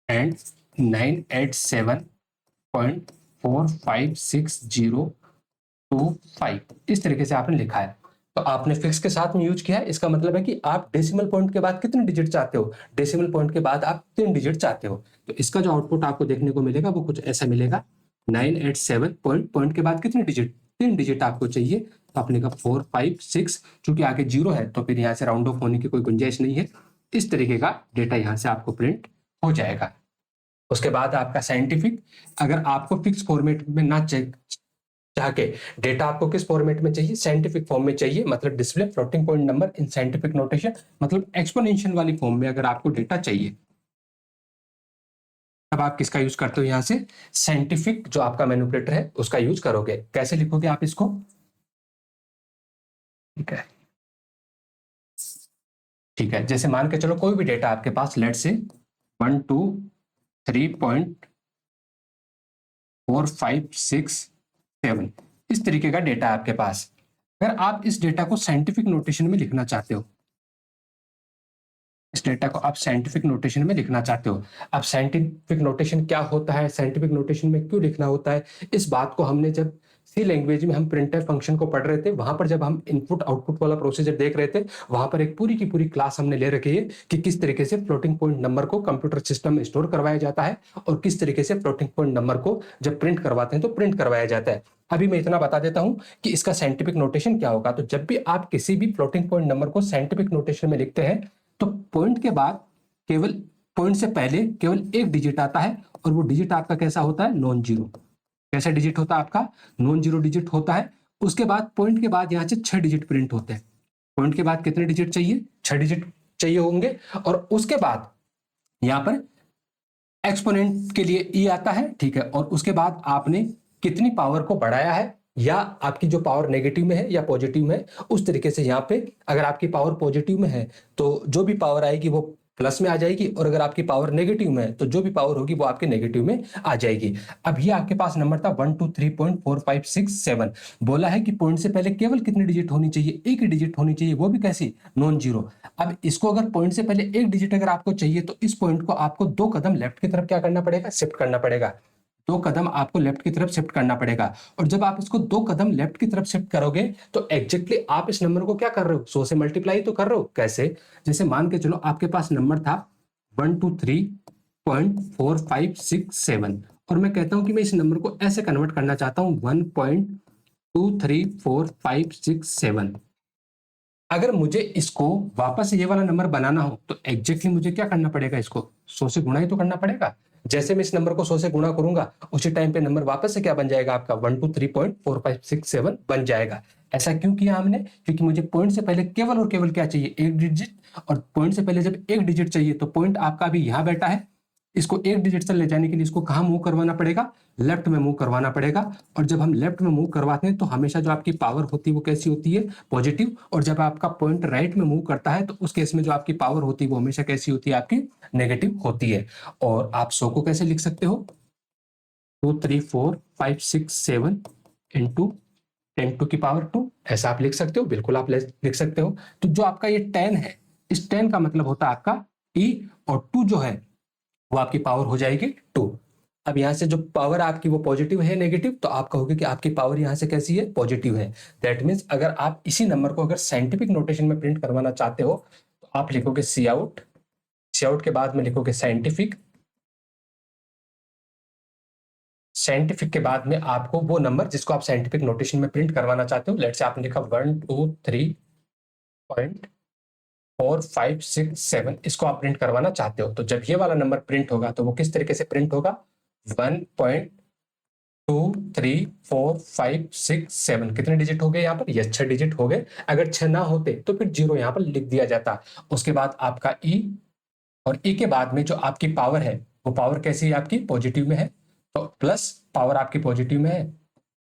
and 987.456025, इस तरीके से आपने लिखा है। तो आपने फिक्स के साथ में यूज किया है। इसका मतलब है कि आप डेसिमल पॉइंट के बाद कितने डिजिट चाहते हो? डेसिमल पॉइंट के बाद आप 3 डिजिट चाहते हो। तो इसका जो आउटपुट आपको देखने को मिलेगा वो कुछ ऐसा मिलेगा। 987 पॉइंट के बाद कितने डिजिट? 3 डिजिट आपको चाहिए। तो आपने कहा 4 5 6, चूंकि आगे 0 है तो फिर यहाँ से राउंड ऑफ होने की कोई गुंजाइश नहीं है। इस तरीके का डेटा यहाँ से आपको प्रिंट हो जाएगा। उसके बाद आपका साइंटिफिक, अगर आपको फिक्स फॉर्मेट में ना चाह के डेटा आपको किस फॉर्मेट में चाहिए? साइंटिफिक फॉर्म में चाहिए, मतलब display floating point number in scientific notation, मतलब एक्सपोनेंशियल वाली फॉर्म में अगर आपको डेटा चाहिए, अब आप किसका यूज करते हो? यहां से साइंटिफिक जो आपका मैनिपुलेटर है उसका यूज करोगे। कैसे लिखोगे आप इसको? ठीक है, जैसे मान के चलो कोई भी डेटा आपके पास, लेट से 123.4567, इस तरीके का डेटा आपके पास। अगर आप इस डेटा को साइंटिफिक नोटेशन में लिखना चाहते हो, इस डेटा को आप साइंटिफिक नोटेशन में लिखना चाहते हो। अब साइंटिफिक नोटेशन क्या होता है, साइंटिफिक नोटेशन में क्यों लिखना होता है, इस बात को हमने जब सी लैंग्वेज में हम प्रिंटफ फंक्शन को पढ़ रहे थे, वहां पर जब हम इनपुट आउटपुट वाला प्रोसीजर देख रहे थे, वहां पर एक पूरी की पूरी क्लास हमने ले रखी है कि किस तरीके से फ्लोटिंग पॉइंट नंबर को कंप्यूटर सिस्टम में स्टोर करवाया जाता है और किस तरीके से फ्लोटिंग पॉइंट नंबर को जब प्रिंट करवाते हैं तो प्रिंट करवाया जाता है। अभी मैं इतना बता देता हूं कि इसका साइंटिफिक नोटेशन क्या होगा। तो जब भी आप किसी भी फ्लोटिंग पॉइंट नंबर को साइंटिफिक नोटेशन में लिखते हैं, तो पॉइंट के बाद केवल, पॉइंट से पहले केवल एक डिजिट आता है, और वो डिजिट आपका कैसा होता है? Non zero. कैसा डिजिट होता है आपका? नॉन जीरो डिजिट होता है। उसके बाद पॉइंट के बाद यहां से 6 डिजिट प्रिंट होते हैं। पॉइंट के बाद कितने डिजिट चाहिए? 6 डिजिट चाहिए होंगे। और उसके बाद यहां पर एक्सपोनेंट के लिए ई आता है, ठीक है। और उसके बाद आपने कितनी पावर को बढ़ाया है, या आपकी जो पावर नेगेटिव में है या पॉजिटिव में है, उस तरीके से यहाँ पे अगर आपकी पावर पॉजिटिव में है तो जो भी पावर आएगी वो प्लस में आ जाएगी, और अगर आपकी पावर नेगेटिव में है तो जो भी पावर होगी वो आपके नेगेटिव में आ जाएगी। अब ये आपके पास नंबर था 123.4567। बोला है कि पॉइंट से पहले केवल कितनी डिजिट होनी चाहिए? एक ही डिजिट होनी चाहिए, वो भी कैसी? Non zero. अब इसको अगर पॉइंट से पहले एक डिजिट अगर आपको चाहिए, तो इस पॉइंट को आपको 2 कदम लेफ्ट की तरफ क्या करना पड़ेगा? शिफ्ट करना पड़ेगा। 2 कदम आपको लेफ्ट की तरफ शिफ्ट करना पड़ेगा। और जब आप इसको 2 कदम लेफ्ट की तरफ शिफ्ट करोगे, तो एग्जैक्टली आप इस नंबर को क्या कर रहे हो? 100 से मल्टीप्लाई तो कर रहे हो। कैसे? जैसे मान के चलो आपके पास नंबर था 123.4567, और मैं कहता हूं कि मैं इस नंबर को ऐसे कन्वर्ट करना चाहता हूं 1.2345667। अगर मुझे इसको वापस ये वाला नंबर बनाना हो, तो एग्जैक्टली मुझे क्या करना पड़ेगा? इसको 100 से गुणा ही तो करना पड़ेगा। जैसे मैं इस नंबर को 100 से गुणा करूंगा, उसी टाइम पे नंबर वापस से क्या बन जाएगा? आपका 123.4567 बन जाएगा। ऐसा क्यों किया हमने? क्योंकि मुझे पॉइंट से पहले केवल और केवल क्या चाहिए? एक डिजिट। और पॉइंट से पहले जब एक डिजिट चाहिए, तो पॉइंट आपका अभी यहां बैठा है, इसको एक डिजिट से ले जाने के लिए इसको कहाँ मूव करवाना पड़ेगा, लेफ्ट में मूव करवाना पड़ेगा। और जब हम लेफ्ट में मूव करवाते हैं तो हमेशा जो आपकी पावर होती है वो कैसी होती है, पॉजिटिव। और जब आपका पॉइंट राइट में मूव करता है तो उस केस में जो आपकी पावर होती है वो हमेशा कैसी होती है, आपकी नेगेटिव होती है। और आप 100 को कैसे लिख सकते हो, 2 3 4 5 6 7 इंटू 10 की पावर 2, ऐसा आप लिख सकते हो, बिल्कुल आप लिख सकते हो। तो जो आपका ये 10 है, इस 10 का मतलब होता है आपका ई, और 2 जो है वो आपकी पावर हो जाएगी 2। अब यहां से जो पावर आपकी वो पॉजिटिव है नेगेटिव, तो आप कहोगे कि आपकी पावर यहां से कैसी है, पॉजिटिव है। दैट मीन्स अगर आप इसी नंबर को अगर साइंटिफिक नोटेशन में प्रिंट करवाना चाहते हो तो आप लिखोगे सी आउट, सी आउट के बाद में लिखोगे साइंटिफिक, साइंटिफिक के बाद में आपको वो नंबर जिसको आप साइंटिफिक नोटेशन में प्रिंट करवाना चाहते हो, लेट से आपने लिखा 1 2 3.4 5 6 7, इसको आप प्रिंट करवाना चाहते हो। तो जब ये वाला नंबर प्रिंट होगा तो वो किस तरीके से प्रिंट होगा, 1.2 3 4 5 6 7, कितने डिजिट हो गए यहाँ पर, ये 6 डिजिट हो गए। अगर 6 ना होते तो फिर 0 यहाँ पर लिख दिया जाता। उसके बाद आपका ई, और ई के बाद में जो आपकी पावर है वो पावर कैसी है, आपकी पॉजिटिव में है, तो प्लस पावर आपकी पॉजिटिव में है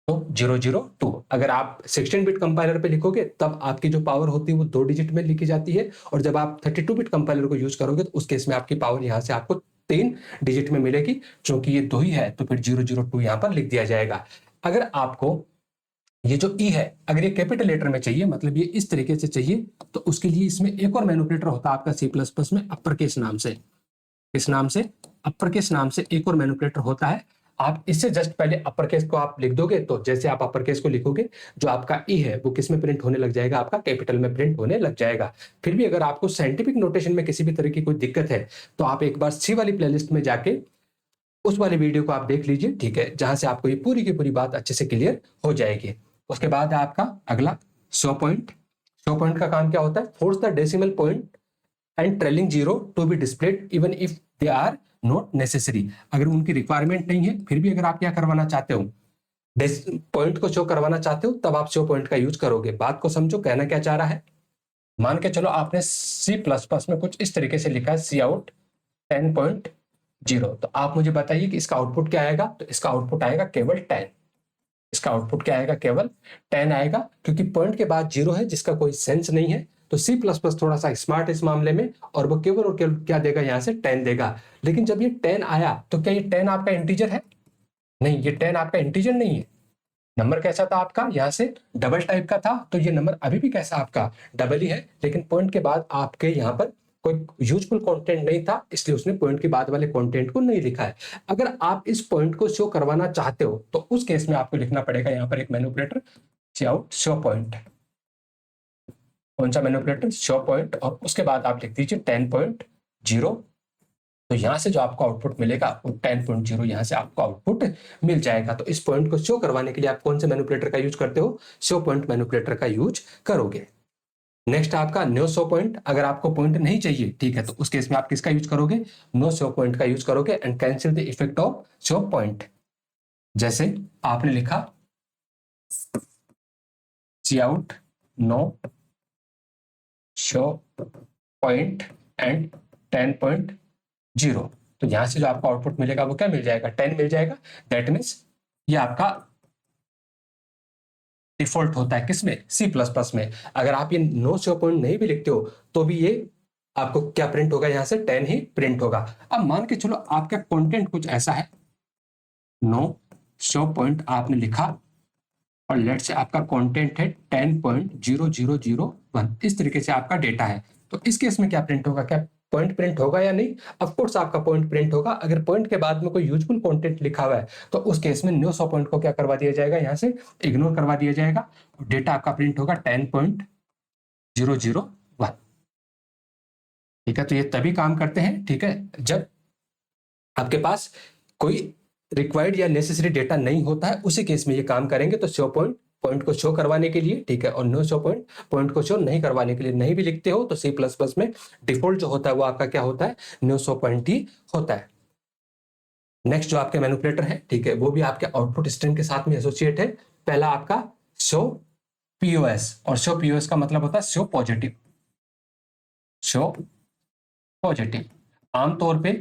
तो 002। अगर आप 16 बिट कंपाइलर पे लिखोगे तब आपकी जो पावर होती है वो 2 डिजिट में लिखी जाती है, और जब आप 32 बिट कंपाइलर को यूज करोगे तो उस केस में आपकी पावर यहां से आपको 3 डिजिट में मिलेगी। क्योंकि ये 2 ही है तो फिर 002 यहां पर लिख दिया जाएगा। अगर आपको ये जो ई है अगर ये कैपिटल लेटर में चाहिए, मतलब ये इस तरीके से चाहिए, तो उसके लिए इसमें एक और मैनिपुलेटर होता है आपका C++ में, अपर केस नाम से। इस नाम से, अपर केस नाम से एक और मैनिपुलेटर होता है। आप इससे जस्ट पहले अपर केस को आप लिख दोगे, तो जैसे आप अपर केस को लिखोगे जो आपका ई है वो किस में प्रिंट होने लग जाएगा, आपका कैपिटल में प्रिंट होने लग जाएगा। फिर भी अगर आपको साइंटिफिक नोटेशन में किसी भी तरह की कोई दिक्कत है तो आप एक बार सी वाली प्लेलिस्ट में जाके उस वाली वीडियो को आप देख लीजिए, ठीक है, जहां से आपको ये पूरी की पूरी बात अच्छे से क्लियर हो जाएगी। उसके बाद है आपका अगला शो पॉइंट। शो पॉइंट का काम क्या होता है, force the decimal point and trailing zero to be displayed even if they are not necessary. अगर उनकी रिक्वायरमेंट नहीं है फिर भी अगर आप क्या करवाना चाहते हो, पॉइंट को शो करवाना चाहते हो, तब आप शो पॉइंट का यूज करोगे। बात को समझो, कहना क्या चाह रहा है। मान के चलो आपने C++ में कुछ इस तरीके से लिखा है सी आउट 10.0, तो आप मुझे बताइए कि इसका आउटपुट क्या आएगा। तो इसका आउटपुट आएगा केवल 10। इसका आउटपुट क्या आएगा, केवल 10 आएगा, क्योंकि पॉइंट के बाद 0 है जिसका कोई सेंस नहीं है। तो C++ थोड़ा सा स्मार्ट है इस मामले में, और वो केवल और केवल क्या देगा, यहां से 10 देगा। लेकिन जब ये 10 आया तो क्या ये 10 आपका इंटीजर है, नहीं, ये 10 आपका इंटीजर नहीं है। नंबर कैसा था आपका, यहां से डबल टाइप का था, तो ये नंबर अभी भी कैसा आपका डबल ही है। लेकिन पॉइंट के बाद आपके यहाँ पर कोई यूजफुल कंटेंट नहीं था, इसलिए उसने पॉइंट के बाद वाले कंटेंट को नहीं लिखा है। अगर आप इस पॉइंट को शो करवाना चाहते हो तो उस केस में आपको लिखना पड़ेगा यहाँ पर एक मैनिपुलेटर सी आउट शो पॉइंट। कौन सा मैनिपुलेटर, शो पॉइंट, और उसके बाद आप लिख दीजिए 10.0। तो यहां से जो आपको आउटपुट मिलेगा वो 10.0 यहां से आपको आउटपुट मिल जाएगा। तो इस पॉइंट को शो करवाने के लिए आप कौन से मैनिपुलेटर का यूज करते हो, शो पॉइंट मैनिपुलेटर का यूज करोगे। नेक्स्ट आपका नो शो पॉइंट। अगर आपको पॉइंट नहीं चाहिए, ठीक है, तो उस केस में आप किसका यूज करोगे, नो शो पॉइंट का यूज करोगे and cancel the effect of show point. जैसे आपने लिखा cout no show point and 10.0, तो यहां से जो आपको आउटपुट मिलेगा वो क्या मिल जाएगा, 10 मिल जाएगा। दैट मीन्स ये आपका डिफॉल्ट होता है किसमें, C++ में। अगर आप ये नो शो पॉइंट नहीं भी लिखते हो तो भी ये आपको क्या प्रिंट होगा, यहां से 10 ही प्रिंट होगा। अब मान के चलो आपका कंटेंट कुछ ऐसा है, नो शो पॉइंट आपने लिखा और लेट से आपका कंटेंट है 10.0001, इस तरीके से आपका डेटा है। तो इस केस में क्या प्रिंट होगा, क्या पॉइंट प्रिंट होगा या नहीं, ऑफ कोर्स आपका पॉइंट प्रिंट होगा। अगर पॉइंट के बाद में कोई यूजफुल कंटेंट लिखा हुआ है तो उस केस में नो शो पॉइंट को क्या करवा दिया जाएगा, यहां से इग्नोर करवा दिया जाएगा, डेटा आपका प्रिंट होगा 10.001। ठीक है, तो ये तभी काम करते हैं, ठीक है, जब आपके पास कोई रिक्वायर्ड या नेसेसरी डेटा नहीं होता है, उसी केस में ये काम करेंगे। तो शो पॉइंट, पॉइंट को शो करवाने के लिए, ठीक है, और नो शो पॉइंट, पॉइंट को शो नहीं करवाने के लिए नहीं भी लिखते हो तो C++ में डिफॉल्ट जो होता है वो आपका क्या होता है, नो शो पॉइंट ही होता है। नेक्स्ट जो आपके मैनिपुलेटर है, ठीक है, वो भी आपके आउटपुट स्ट्रीम के साथ में एसोसिएट है। पहला आपका शो पीओएस, और शो पीओएस का मतलब होता है शो पॉजिटिव। शो पॉजिटिव आमतौर पे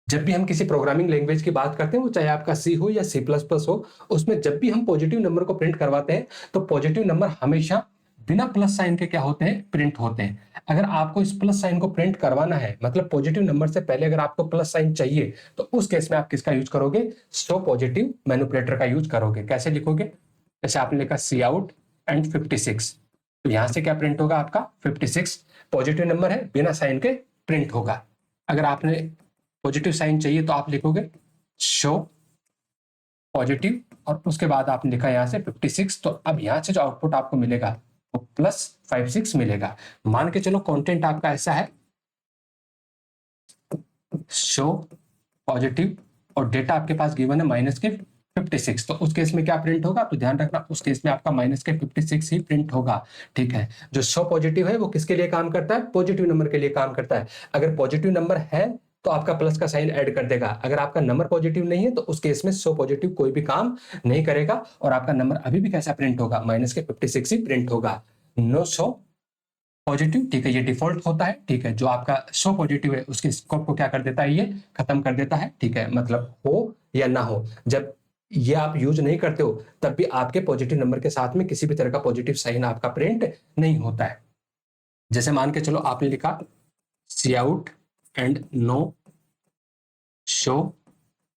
जब भी हम किसी प्रोग्रामिंग लैंग्वेज की बात करते हैं, वो चाहे आपका सी हो या सी प्लस प्लस हो, उसमें जब भी हम पॉजिटिव नंबर को प्रिंट करवाते हैं तो पॉजिटिव नंबर हमेशा बिना प्लस साइन के क्या होते हैं, प्रिंट होते हैं। अगर आपको इस प्लस साइन को प्रिंट करवाना है, मतलब पॉजिटिव नंबर से पहले अगर आपको प्लस साइन चाहिए, तो उस केस में आप किसका यूज करोगे, शो पॉजिटिव मैनिपुलेटर का यूज करोगे। कैसे लिखोगे, जैसे आपने लिखा सी आउट एंड 56, तो यहां से क्या प्रिंट होगा, आपका 56 पॉजिटिव नंबर है, बिना साइन के प्रिंट होगा। अगर आपने पॉजिटिव साइन चाहिए तो आप लिखोगे शो पॉजिटिव और उसके बाद आपने लिखा यहां से 56, तो अब यहां से जो आउटपुट आपको मिलेगा वो +56 मिलेगा। मान के चलो कंटेंट आपका ऐसा है, शो पॉजिटिव और डेटा आपके पास गिवन है -56, तो उस केस में क्या प्रिंट होगा, तो ध्यान रखना उस केस में आपका -56 ही प्रिंट होगा। ठीक है, जो शो पॉजिटिव है वो किसके लिए काम करता है, पॉजिटिव नंबर के लिए काम करता है। अगर पॉजिटिव नंबर है तो आपका प्लस का साइन ऐड कर देगा, अगर आपका नंबर पॉजिटिव नहीं है तो उस केस में शो पॉजिटिव कोई भी काम नहीं करेगा और आपका नंबर अभी भी कैसा प्रिंट होगा, -56 ही प्रिंट होगा। नो शो पॉजिटिव, ठीक है, ये डिफॉल्ट होता है। ठीक है, जो आपका शो पॉजिटिव है उसके स्कोप को क्या कर देता है, ये खत्म कर देता है। ठीक है, मतलब हो या ना हो, जब ये आप यूज नहीं करते हो तब भी आपके पॉजिटिव नंबर के साथ में किसी भी तरह का पॉजिटिव साइन आपका प्रिंट नहीं होता है। जैसे मान के चलो आपने लिखा cout and no show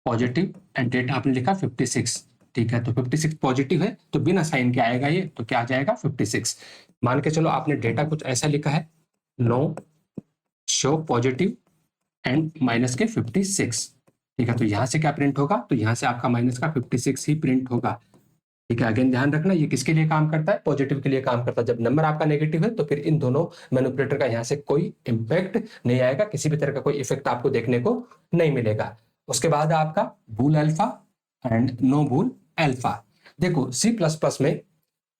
positive and date आपने लिखा 56। ठीक है, तो 56 पॉजिटिव है तो बिना साइन के आएगा ये, तो क्या आ जाएगा 56। मान के चलो आपने डेटा कुछ ऐसा लिखा है, no show positive and minus के 56। ठीक है, तो यहां से क्या प्रिंट होगा, तो यहां से आपका माइनस का 56 ही प्रिंट होगा। ठीक है, अगेन ध्यान रखना ये किसके लिए काम करता है, पॉजिटिव के लिए काम करता है। जब नंबर आपका नेगेटिव है तो फिर इन दोनों मैनिपुलेटर का यहां से कोई इंपैक्ट नहीं आएगा, किसी भी तरह का कोई इफेक्ट आपको देखने को नहीं मिलेगा। उसके बाद आपका bool alpha and no bool alpha. देखो सी प्लस प्लस में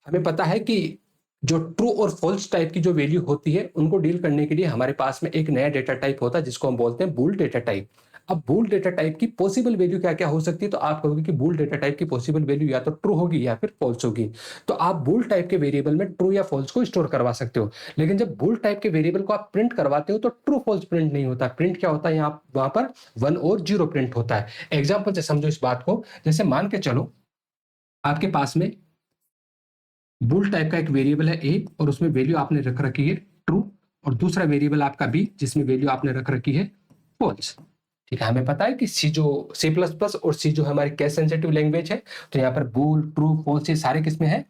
हमें पता है कि जो ट्रू और फॉल्स टाइप की जो वैल्यू होती है उनको डील करने के लिए हमारे पास में एक नया डेटा टाइप होता है जिसको हम बोलते हैं बूल डेटा टाइप। अब बूल डेटा टाइप की पॉसिबल वैल्यू क्या क्या हो सकती है, तो आप कहोगे कि बूल डेटा टाइप की पॉसिबल वैल्यू या तो ट्रू होगी या फिर फॉल्स होगी। तो आप बूल टाइप के वेरिएबल में ट्रू या फॉल्स को स्टोर करवा सकते हो, लेकिन जब बूल टाइप के वेरिएबल को आप प्रिंट करवाते हो तो ट्रू फॉल्स प्रिंट नहीं होता। प्रिंट क्या होता है, यहाँ वहां पर 1 और 0 प्रिंट होता है। एग्जाम्पल से समझो इस बात को, जैसे मान के चलो आपके पास में बूल टाइप का एक वेरिएबल है ए और उसमें वैल्यू आपने रख रखी है ट्रू, और दूसरा वेरिएबल आपका बी जिसमें वैल्यू आपने रख रखी है फॉल्स। ठीक है, हमें पता है कि सी जो सी प्लस प्लस और सी जो हमारी केस सेंसिटिव लैंग्वेज है, तो यहाँ पर बूल ट्रू फॉल्स ये सारे किसमें है,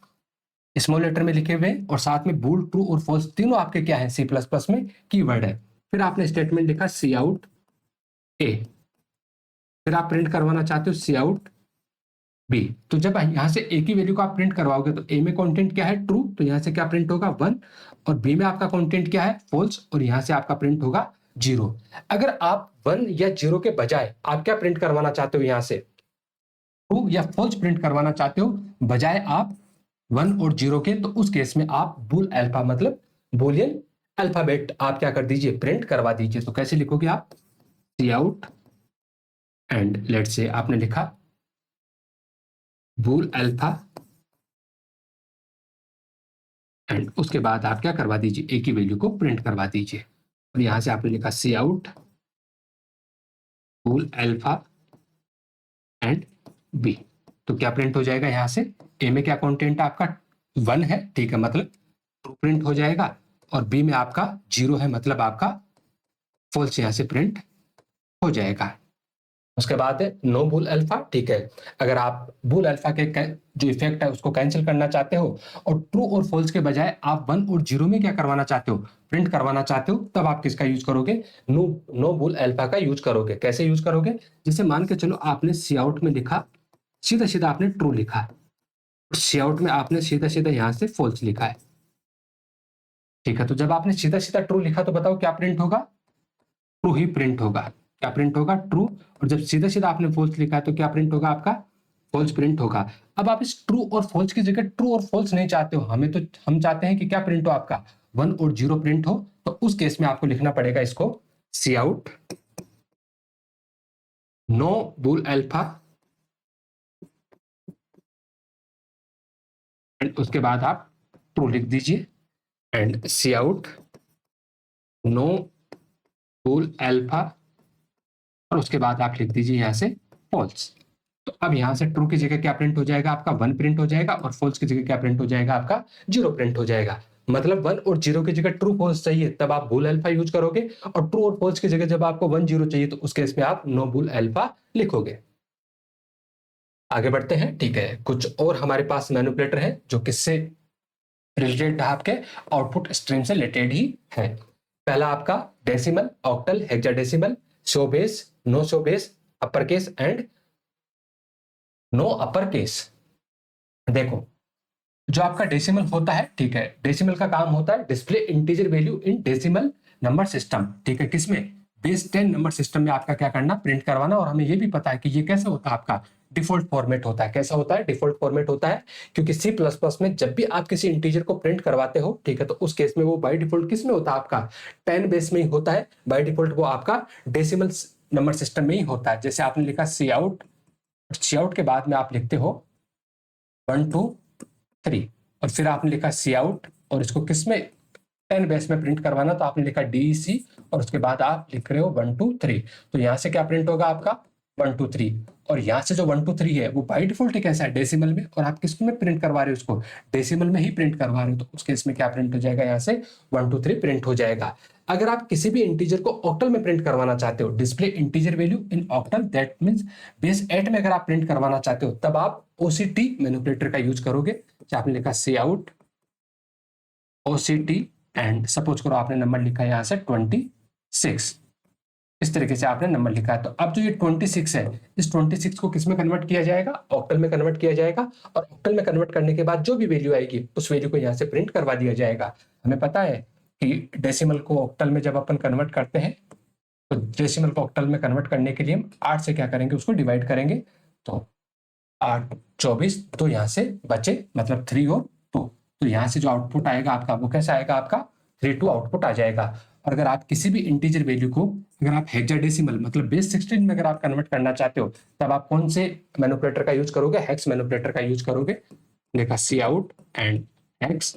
स्मॉल लेटर में लिखे हुए हैं, और साथ में बूल ट्रू और फॉल्स तीनों आपके क्या है, सी प्लस प्लस में कीवर्ड है। फिर आपने स्टेटमेंट लिखा सी आउट ए, फिर आप प्रिंट करवाना चाहते हो सी आउट बी। तो जब यहां से ए की वैल्यू को आप प्रिंट करवाओगे तो ए में कंटेंट क्या है, ट्रू, तो यहां से क्या प्रिंट होगा 1, और बी में आपका कंटेंट क्या है, फॉल्स, और यहां से आपका प्रिंट होगा 0। अगर आप 1 या 0 के बजाय आप क्या प्रिंट करवाना चाहते हो, यहां से ट्रू या फॉल्स प्रिंट करवाना चाहते हो, बजाय आप 1 और 0 के, तो उस केस में आप बूल अल्फा मतलब बुलियन अल्फाबेट आप क्या कर दीजिए, प्रिंट करवा दीजिए। तो कैसे लिखोगे आप, सी आउट एंड लेट से आपने लिखा बूल अल्फा एंड उसके बाद आप क्या करवा दीजिए, ए की वैल्यू को प्रिंट करवा दीजिए। और यहां से आपने लिखा cout bool alpha and b, तो क्या प्रिंट हो जाएगा, यहां से ए में क्या कंटेंट आपका 1 है, ठीक है, मतलब ट्रू प्रिंट हो जाएगा, और बी में आपका 0 है, मतलब आपका फॉल्स यहां से प्रिंट हो जाएगा। उसके बाद है नो बूल अल्फा। ठीक है, अगर आप बूल अल्फा के जो इफेक्ट है उसको कैंसिल करना चाहते हो और ट्रू और फॉल्स के बजाय आप 1 और 0 में क्या करवाना चाहते हो, प्रिंट करवाना चाहते हो, तब आप किसका यूज करोगे, नो नो बूल अल्फा का यूज करोगे। कैसे यूज करोगे, जैसे मान के चलो आपने सी आउट में लिखा, सीधा सीधा आपने ट्रू लिखा, सी आउट में आपने सीधा सीधा यहां से फॉल्स लिखा है। ठीक है, तो जब आपने सीधा सीधा ट्रू लिखा तो बताओ क्या प्रिंट होगा, ट्रू ही प्रिंट होगा। क्या प्रिंट होगा, ट्रू। और जब सीधा सीधा आपने फॉल्स लिखा है तो क्या प्रिंट होगा, आपका फॉल्स प्रिंट होगा। अब आप इस ट्रू और फॉल्स की जगह ट्रू और फॉल्स नहीं चाहते हो, हमें तो हम चाहते हैं कि क्या प्रिंट हो, आपका 1 और 0 प्रिंट हो, तो उस केस में आपको लिखना पड़ेगा इसको cout no bool alpha and उसके बाद आप ट्रू लिख दीजिए and cout no bool alpha और उसके बाद आप लिख दीजिए यहाँ से फॉल्स। तो अब यहाँ से ट्रू की जगह क्या प्रिंट हो जाएगा आपका 1 प्रिंट हो जाएगा, और फॉल्स की जगह क्या प्रिंट हो जाएगा आपका 0 प्रिंट हो जाएगा। मतलब 1 और 0 की जगह ट्रू फॉल्स चाहिए तब आप बूल अल्फा यूज करोगे, और ट्रू और फॉल्स की जगह जब आपको 1 0 चाहिए तो उस केस में आप नो बूल अल्फा लिखोगे। आगे बढ़ते हैं। ठीक है, कुछ और हमारे पास मैनिपुलेटर है जो किससे रिलेटेड है, आपके आउटपुट स्ट्रीम से रिलेटेड ही है। पहला आपका decimal, octal, hexadecimal, show base, no show base, upper case and no upper case. देखो, जो आपका डेसिमल होता है, ठीक है, डेसिमल का काम होता है display integer value in decimal number system. ठीक है, किसमें? बेस 10 नंबर सिस्टम में आपका क्या करना, प्रिंट करवाना। और हमें ये भी पता है कि ये कैसा होता है, आपका डिफॉल्ट फॉर्मेट होता है। कैसा होता है? डिफॉल्ट फॉर्मेट होता है, क्योंकि सी प्लस प्लस में जब भी आप किसी इंटीजर को प्रिंट करवाते हो, ठीक है, तो उस केस में वो बाय डिफॉल्ट किस में होता है, आपका 10 बेस में ही होता है। बाय डिफॉल्ट वो आपका डेसिमल नंबर सिस्टम में ही होता है। जैसे आपने लिखा सी आउट, सी आउट के बाद में आप लिखते हो 1 2 3, और फिर आपने लिखा सी आउट, और इसको किसमें 10 बेस में प्रिंट करवाना, तो आपने लिखा DEC, और उसके बाद आप लिख रहे हो 1 2 3। तो यहां से क्या प्रिंट होगा आपका 1 2 3, और यहां से जो 1 2 3 है वो बाई डिफॉल्ट ही कैसा है, डेसिमल में, और आप किस में प्रिंट करवा रहे हो, उसको डेसिमल में ही प्रिंट करवा रहे हो। तो उस केस में क्या प्रिंट हो जाएगा, यहाँ से 1 2 3 प्रिंट हो जाएगा। अगर आप किसी भी इंटीजर को ऑक्टल में प्रिंट करवाना चाहते हो, display integer value in octal, that means base 8 में अगर आप प्रिंट करवाना चाहते हो, तब आप OCT मैनिपुलेटर का यूज करोगे। आपने लिखा सी आउट OCT, एंड सपोज करो आपने नंबर लिखा है यहाँ से 26, इस तरीके से आपने नंबर लिखा है। तो अब जो ये 26 है, इस 26 को किस में कन्वर्ट किया जाएगा, ऑक्टल में कन्वर्ट किया जाएगा, और ऑक्टल में कन्वर्ट करने के बाद जो भी वैल्यू आएगी उस वैल्यू को यहाँ से प्रिंट करवा दिया जाएगा। हमें पता है कि डेसिमल को ऑक्टल में जब अपन कन्वर्ट करते हैं, तो डेसिमल को ऑक्टल में कन्वर्ट करने के लिए हम 8 से क्या करेंगे, उसको डिवाइड करेंगे। तो 8 24, तो यहाँ से बचे मतलब 3 और 2। तो यहाँ से जो आउटपुट आएगा आपका वो कैसा आएगा, आपका 3 2 आउटपुट आ जाएगा। और अगर आप किसी भी इंटीजर वैल्यू को अगर आप हेक्साडेसिमल मतलब बेस 16 में अगर आप कन्वर्ट करना चाहते हो, तब आप कौन से मैनिपुलेटर का यूज करोगे, हेक्स मैनिपुलेटर का यूज करोगे। देखा cout and hex,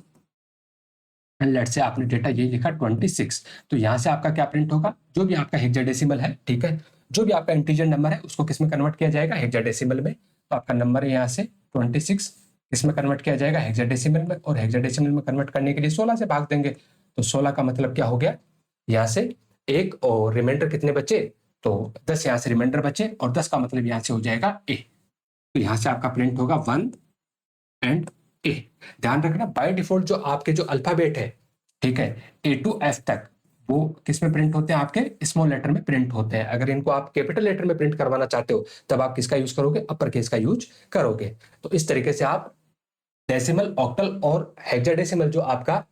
and let say आपने डेटा ये लिखा 26। तो यहाँ से आपका क्या प्रिंट होगा, जो भी आपका हेक्साडेसिमल है, ठीक है, जो भी आपका इंटीजर नंबर है उसको किस में कन्वर्ट किया जाएगा, हेक्साडेसिमल में। तो आपका नंबर है यहाँ से 26, इसमें कन्वर्ट किया जाएगा हेक्साडेसिमल में, और हेक्साडेसिमल में कन्वर्ट करने के लिए 16 से भाग देंगे। तो 16 का मतलब क्या हो गया, यहाँ से 1 और रिमाइंडर कितने बचे, तो 10 यहाँ से रिमाइंडर बचे, और 10 का मतलब यहाँ से हो जाएगा A। तो यहाँ से आपका प्रिंट होगा 1 एंड A। ध्यान रखना, बाय डिफॉल्ट जो आपके जो अल्फाबेट है, ठीक है, A to F तक, वो किस में प्रिंट होते हैं, आपके स्मॉल लेटर में प्रिंट होते हैं। अगर इनको आप कैपिटल लेटर में प्रिंट करवाना चाहते हो, तब आप किसका यूज करोगे, अपर केस का यूज करोगे। तो इस तरीके से आप डेसिमल, ऑक्टल और हेक्साडेसिमल जो आपका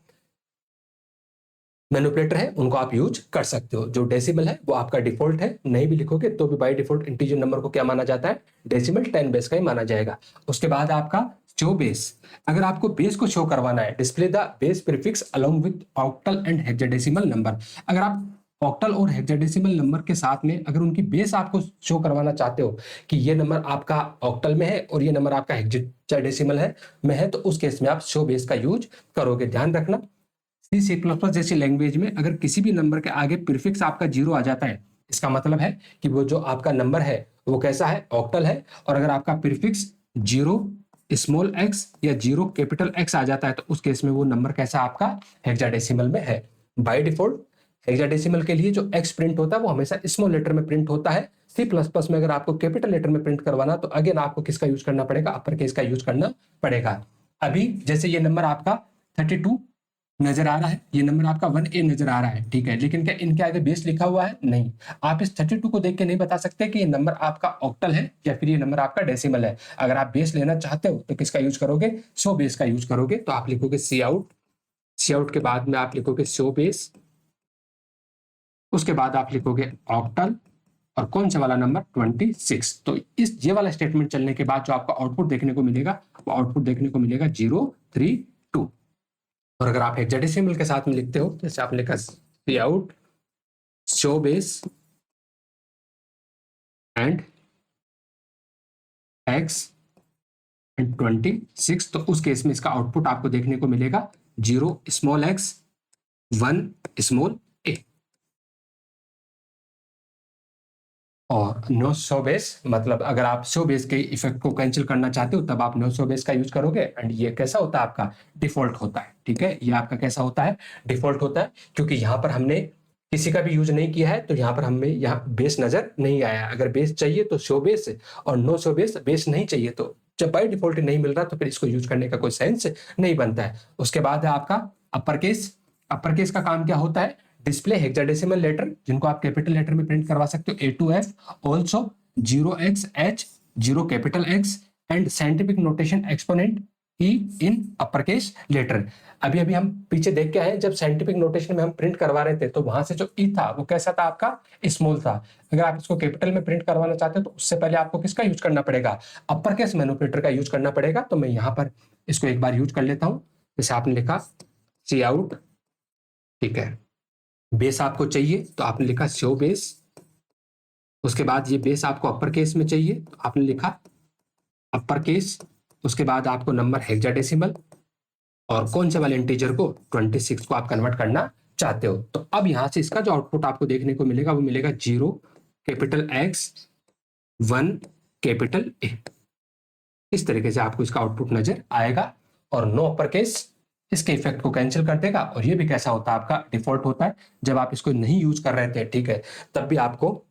मैनिपुलेटर है उनको आप यूज कर सकते हो। जो डेसिमल है वो आपका डिफॉल्ट है, नहीं भी लिखोगे तो भी बाय डिफॉल्ट इंटीजर नंबर को क्या माना जाता है, डेसिमल 10 बेस का ही माना जाएगा। उसके बाद आपका शो बेस, अगर आपको बेस को शो करवाना है, display the base prefix along with octal and hexadecimal number. अगर आप ऑक्टल और हेक्साडेसिमल नंबर के साथ में अगर उनकी बेस आपको शो करवाना चाहते हो कि ये नंबर आपका ऑक्टल में है और ये नंबर आपका हेक्साडेसिमल है में है, तो उस केस में आप शो बेस का यूज करोगे। ध्यान रखना, सी प्लस प्लस जैसी लैंग्वेज में अगर किसी भी नंबर के आगे प्रीफिक्स आपका 0 आ जाता है, इसका मतलब है कि वो जो आपका नंबर है वो कैसा है, ऑक्टल है। और अगर आपका प्रीफिक्स 0 स्मॉल x या 0 कैपिटल X आ जाता है, तो उस केस में वो नंबर कैसा आपका हेक्साडेसिमल में है। बाय डिफॉल्ट हेक्साडेसिमल के लिए जो x प्रिंट होता है वो हमेशा स्मॉल लेटर में प्रिंट होता है। सी प्लस प्लस में अगर आपको कैपिटल लेटर में प्रिंट करवाना, तो अगेन आपको किसका यूज करना पड़ेगा, अपर केस का यूज करना पड़ेगा। अभी जैसे ये नंबर आपका 32 नजर आ रहा है, ये नंबर आपका 1A नजर आ रहा है, ठीक है, लेकिन क्या इनके आगे बेस लिखा हुआ है, नहीं। आप इस 32 को देख के नहीं बता सकते कि ये नंबर आपका ऑक्टल है या फिर ये नंबर आपका डेसिमल है। अगर आप बेस लेना चाहते हो तो किसका यूज करोगे, शो बेस का यूज करोगे। तो आप लिखोगे सी आउट, सी आउट के बाद में आप लिखोगे शो बेस, उसके बाद आप लिखोगे ऑक्टल, और कौन सा वाला नंबर 26। तो इस ये वाला स्टेटमेंट चलने के बाद जो आपका आउटपुट देखने को मिलेगा, वो आउटपुट देखने को मिलेगा 0 3 2। और अगर आप हेक्साडेसिमल के साथ में लिखते हो, जैसे आपने लिखा cout show base and x and 26, तो उस केस में इसका आउटपुट आपको देखने को मिलेगा 0 स्मॉल x 1 स्मॉल a। और नो शो बेस, मतलब अगर आप शो बेस के इफेक्ट को कैंसिल करना चाहते हो तब आप नो शो बेस का यूज करोगे। एंड ये कैसा होता है आपका डिफॉल्ट होता है, ठीक है, ये आपका कैसा होता है डिफॉल्ट होता है, क्योंकि यहाँ पर हमने किसी का भी यूज नहीं किया है तो यहाँ पर हमें यहाँ बेस नजर नहीं आया। अगर बेस चाहिए तो शो बेस, और नो शो बेस, बेस नहीं चाहिए तो जब बाय डिफॉल्ट नहीं मिल रहा तो फिर इसको यूज करने का कोई सेंस नहीं बनता है। उसके बाद है आपका अपर केस। अपर केस का काम क्या होता है, डिस्प्ले हेक्साडेसिमल लेटर, जिनको आप कैपिटल लेटर में प्रिंट करवा सकते हो, A to F, also 0xH, 0 capital X and scientific notation exponent E in upper case letter. अभी अभी हम पीछे देख के आए, जब साइंटिफिक नोटेशन में हम प्रिंट करवा रहे थे तो वहां से जो ई था वो कैसा था आपका स्मॉल था। अगर आप इसको कैपिटल में प्रिंट करवाना चाहते हो तो उससे पहले आपको किसका यूज करना पड़ेगा, अपर केस मैनिपुलेटर का यूज करना पड़ेगा। तो मैं यहाँ पर इसको एक बार यूज कर लेता हूँ। जैसे आपने लिखा सी आउट, ठीक है, बेस आपको चाहिए तो आपने लिखा शो बेस। उसके बाद ये बेस आपको अपर केस में चाहिए तो आपने लिखा अपर केस। उसके बाद आपको नंबर हेक्साडेसिमल और कौन से वाले इंटीजर को 26 को आप कन्वर्ट करना चाहते हो। तो अब यहां से इसका जो आउटपुट आपको देखने को मिलेगा वो मिलेगा 0 कैपिटल X 1 कैपिटल A। इस तरीके से आपको इसका आउटपुट नजर आएगा। और नो अपर केस इसके इफेक्ट को कैंसिल कर देगा। और ये भी कैसा होता है आपका डिफॉल्ट होता है। जब आप इसको नहीं यूज कर रहे थे, ठीक है, तब भी आपको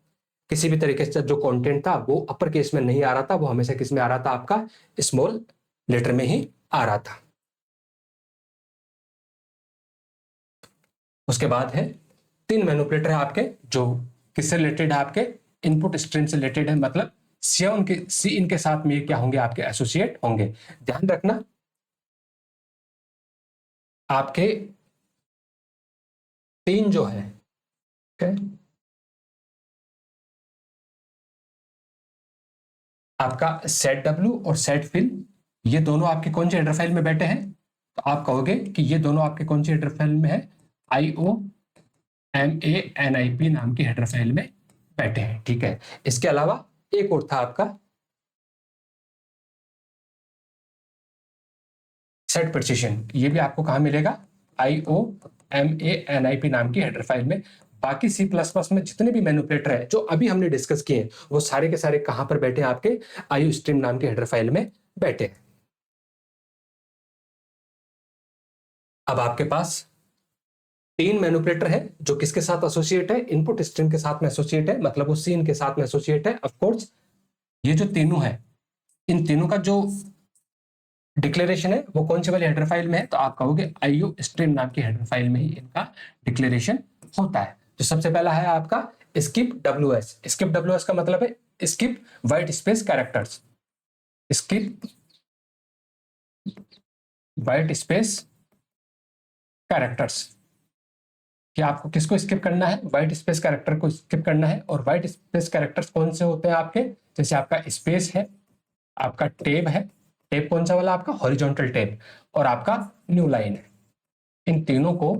किसी भी तरीके से जो कंटेंट था वो अपर केस में नहीं आ रहा था, वो हमेशा किस में आ रहा था, आपका स्मॉल लेटर में ही आ रहा था। उसके बाद है 3 मैनिपुलेटर है आपके, जो किससे रिलेटेड है, आपके इनपुट स्ट्रीम से रिलेटेड है, मतलब सी इनके साथ में क्या होंगे, आपके एसोसिएट होंगे। ध्यान रखना आपके 3 जो है, आपका सेट डब्ल्यू और सेट फिल, ये दोनों आपके कौन से हेडर फाइल में बैठे हैं, तो आप कहोगे कि ये दोनों आपके कौन से हेडर फाइल में है, IOMANIP नाम की हेडर फाइल में बैठे हैं, ठीक है। इसके अलावा एक और था आपका सेट प्रिसिशन, ये भी आपको कहां मिलेगा, IOMANIP नाम की हेडर फाइल में। बाकी C++ में जितने भी मैनिपुलेटर है जो अभी हमने डिस्कस किए हैं वो सारे के सारे कहां पर बैठे हैं, आपके IO स्ट्रीम नाम के हेडर फाइल में बैठे हैं। अब आपके पास 3 मैनिपुलेटर है जो किसके साथ एसोसिएट है, इनपुट स्ट्रीम के साथ में एसोसिएट है, मतलब वो सीन के साथ में एसोसिएट है। ऑफ कोर्स ये जो तीनों है, इन तीनों का जो डिक्लेरेशन है वो कौन से वाले हेडर फाइल में है, तो आप कहोगे IO स्ट्रीम नाम की हेडर फाइल में ही इनका डिक्लेरेशन होता है। तो सबसे पहला है आपका स्किप WS। स्किप WS का मतलब है skip white space characters. Skip white space characters, कि आपको किसको स्किप करना है, व्हाइट स्पेस कैरेक्टर को स्किप करना है। और व्हाइट स्पेस कैरेक्टर्स कौन से होते हैं आपके, जैसे आपका स्पेस है, आपका टेब है, टेब कौन सा वाला, आपका हॉरिजॉन्टल टेब, और आपका न्यू लाइन है। इन तीनों को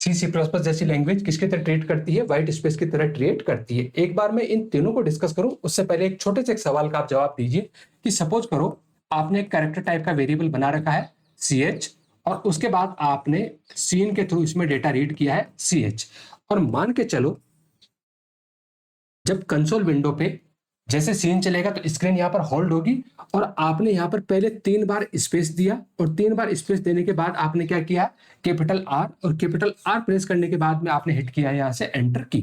C++ जैसी लैंग्वेज किसकी तरह ट्रीट करती है, व्हाइट स्पेस की तरह ट्रीट करती है। एक बार मैं इन तीनों को डिस्कस करूं उससे पहले एक छोटे से एक सवाल का आप जवाब दीजिए कि सपोज करो आपने एक कैरेक्टर टाइप का वेरिएबल बना रखा है CH, और उसके बाद आपने सीन के थ्रू इसमें डेटा रीड किया है CH, और मान के चलो जब कंसोल विंडो पे जैसे सीन चलेगा तो स्क्रीन यहां पर होल्ड होगी, और आपने यहां पर पहले 3 बार स्पेस दिया, और 3 बार स्पेस देने के बाद आपने क्या किया, कैपिटल R, और कैपिटल R प्रेस करने के बाद में आपने हिट किया यहां से एंटर की,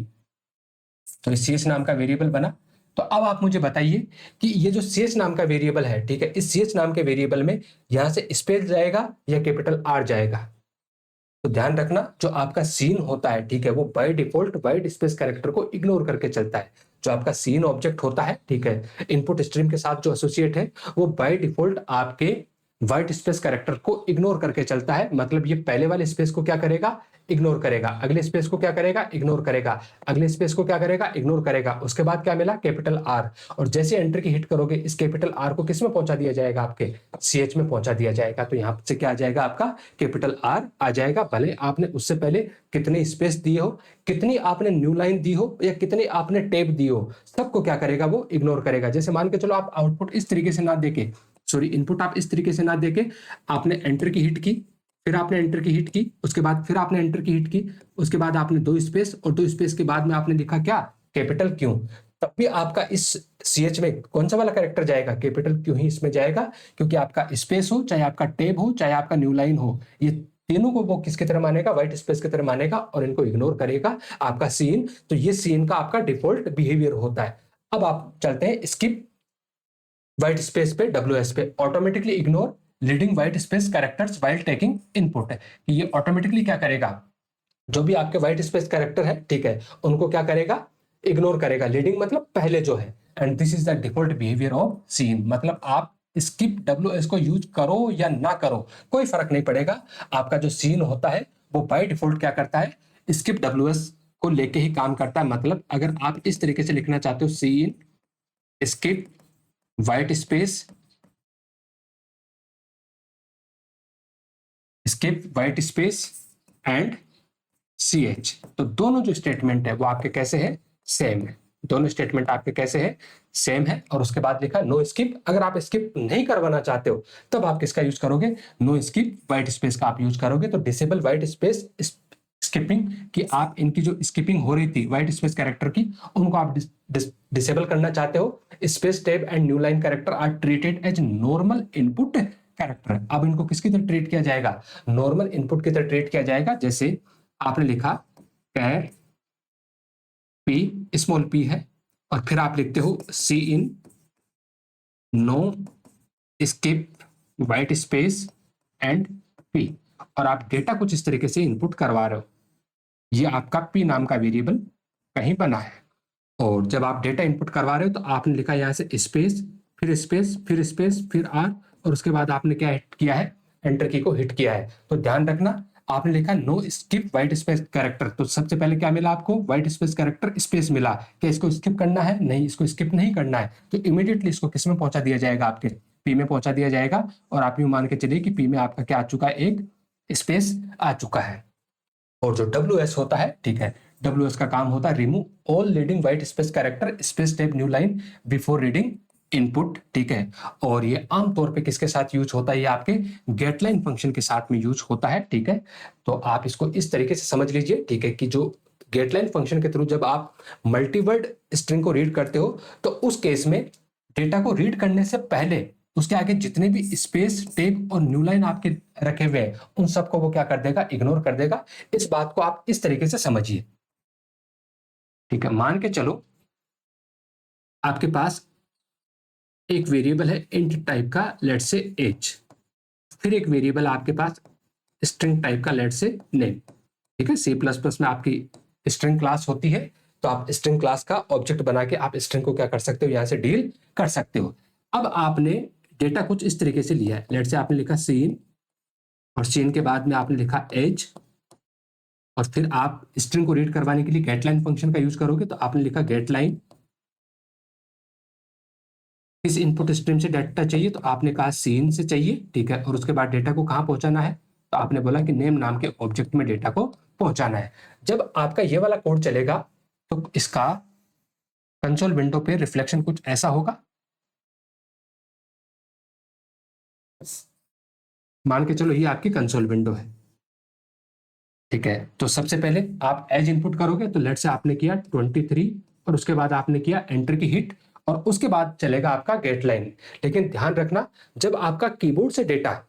तो इस CH नाम का वेरिएबल बना। तो अब आप मुझे बताइए कि ये जो CH नाम का वेरिएबल है, ठीक है, इस CH नाम के वेरिएबल में यहां से स्पेस जाएगा या कैपिटल R जाएगा। तो ध्यान रखना जो आपका सीन होता है, ठीक है, वो by default white space character को इग्नोर करके चलता है। जो आपका सीन ऑब्जेक्ट होता है, ठीक है, इनपुट स्ट्रीम के साथ जो एसोसिएट है वो बाय डिफॉल्ट आपके व्हाइट स्पेस कैरेक्टर को इग्नोर करके चलता है। मतलब ये पहले वाले स्पेस को क्या करेगा, इग्नोर करेगा, अगले स्पेस को क्या करेगा, इग्नोर करेगा, अगले स्पेस को क्या करेगा, इग्नोर करेगा। उसके बाद क्या मिला, कैपिटल R, और जैसे एंटर की हिट करोगे इस कैपिटल R को किस में पहुंचा दिया जाएगा, आपके CH में पहुंचा दिया जाएगा। तो यहां से क्या आ जाएगा, आपका कैपिटल R आ जाएगा, भले आपने उससे पहले कितनी स्पेस दी हो, कितनी आपने न्यू लाइन दी हो, या कितनी आपने टेप दी हो, सबको क्या करेगा, वो इग्नोर करेगा। जैसे मान के चलो आप आउटपुट इस तरीके से ना देके, सॉरी इनपुट आप इस तरीके से ना देके, आपने एंटर की हिट की, फिर आपने एंटर की हिट की, उसके बाद फिर आपने एंटर की हिट की, उसके बाद आपने 2 स्पेस, और 2 स्पेस के बाद में आपने लिखा क्या, कैपिटल क्यू, तब भी आपका इस CH में कौन सा वाला कैरेक्टर जाएगा, कैपिटल क्यू ही इसमें जाएगा, क्योंकि आपका स्पेस हो, चाहे आपका टैब हो, चाहे आपका न्यू लाइन हो, ये तीनों को वो किसकी तरह मानेगा, व्हाइट स्पेस की तरह मानेगा और इनको इग्नोर करेगा आपका सीन। तो ये सीन का आपका डिफॉल्ट बिहेवियर होता है। अब आप चलते हैं स्किप व्हाइट स्पेस पे, WS पे, automatically ignore leading white space characters while taking input है। ये ऑटोमेटिकली क्या करेगा, जो भी आपके व्हाइट स्पेस कैरेक्टर है, ठीक है, उनको क्या करेगा, इग्नोर करेगा। लीडिंग मतलब पहले जो है, and this is the default behaviour of cin. मतलब आप स्किप WS को यूज करो या ना करो, कोई फर्क नहीं पड़ेगा। आपका जो सीन होता है वो बाय डिफॉल्ट क्या करता है, स्किप WS को लेके ही काम करता है। मतलब अगर आप इस तरीके से लिखना चाहते हो, cin skip white space, skip white space and CH, तो दोनों जो स्टेटमेंट है वो आपके कैसे है, सेम है। दोनों स्टेटमेंट आपके कैसे है, सेम है। और उसके बाद लिखा नो स्किप। अगर आप स्किप नहीं करवाना चाहते हो तब आप किसका यूज करोगे, नो स्किप व्हाइट स्पेस का आप यूज करोगे। तो डिसेबल व्हाइट स्पेस स्किपिंग, कि आप इनकी जो स्किपिंग हो रही थी व्हाइट स्पेस कैरेक्टर की, उनको आप डिसेबल करना चाहते हो। Space tab and new line character are treated as normal input character. अब इनको किसकी तरह ट्रीट किया जाएगा, नॉर्मल इनपुट की तरह ट्रीट किया जाएगा। जैसे आपने लिखा कैर पी, स्मॉल p है, और फिर आप लिखते हो cin no skip white space and p, और आप डेटा कुछ इस तरीके से इनपुट करवा रहे हो। ये आपका p नाम का वेरिएबल कहीं बना है, और जब आप डेटा इनपुट करवा रहे हो तो आपने लिखा यहां से स्पेस, फिर स्पेस, फिर स्पेस, फिर r, और उसके बाद आपने क्या हिट किया है, एंटर की को हिट किया है। तो ध्यान रखना, आपने लिखा no skip white space character, तो सबसे पहले क्या मिला आपको, व्हाइट स्पेस कैरेक्टर स्पेस मिला। क्या इसको स्किप करना है, नहीं, इसको स्किप नहीं करना है। तो इमीडिएटली इसको किस में पहुंचा दिया जाएगा, आपके p में पहुंचा दिया जाएगा। और आप यूं मान के चलिए कि p में आपका क्या आ चुका है, एक स्पेस आ चुका है। और जो WS होता है, ठीक है, WS का काम होता है remove all leading white space character space tab new line before reading input, ठीक है। और ये आमतौर पे किसके साथ यूज होता है, ये आपके गेटलाइन फंक्शन के साथ में यूज होता है, ठीक है। तो आप इसको इस तरीके से समझ लीजिए, ठीक है, कि जो गेटलाइन फंक्शन के थ्रू जब आप मल्टीवर्ड स्ट्रिंग को रीड करते हो, तो उस केस में डेटा को रीड करने से पहले उसके आगे जितने भी स्पेस टैब और न्यू लाइन आपके रखे हुए हैं, उन सबको वो क्या कर देगा, इग्नोर कर देगा। इस बात को आप इस तरीके से समझिए, ठीक है। मान के चलो आपके पास एक वेरिएबल है इंट टाइप का, लेट से एज, फिर एक वेरिएबल आपके पास स्ट्रिंग टाइप का, लेट से नेम, ठीक है। C++ में आपकी स्ट्रिंग क्लास होती है, तो आप स्ट्रिंग क्लास का ऑब्जेक्ट बना के आप स्ट्रिंग को क्या कर सकते हो, यहां से डील कर सकते हो। अब आपने डेटा कुछ इस तरीके से लिया है, लेट से आपने लिखा सीन, और सीन के बाद में आपने लिखा एज, और फिर आप स्ट्रिंग को रीड करवाने के लिए गेटलाइन फंक्शन का यूज करोगे, तो आपने लिखा गेटलाइन, इस इनपुट स्ट्रीम से डेटा चाहिए, तो आपने कहा सीन से चाहिए, ठीक है। और उसके बाद डेटा को कहां पहुंचाना है, तो आपने बोला कि नेम नाम के ऑब्जेक्ट में डेटा को पहुंचाना है। जब आपका ये वाला कोड चलेगा तो इसका कंसोल विंडो पे रिफ्लेक्शन कुछ ऐसा होगा। मान के चलो ये आपकी कंसोल विंडो है, ठीक है। तो सबसे पहले आप एज इनपुट करोगे, तो लेट से आपने किया 23, और उसके बाद आपने किया एंटर की हिट, और उसके बाद चलेगा आपका गेट लाइन। लेकिन ध्यान रखना, जब आपका कीबोर्ड से data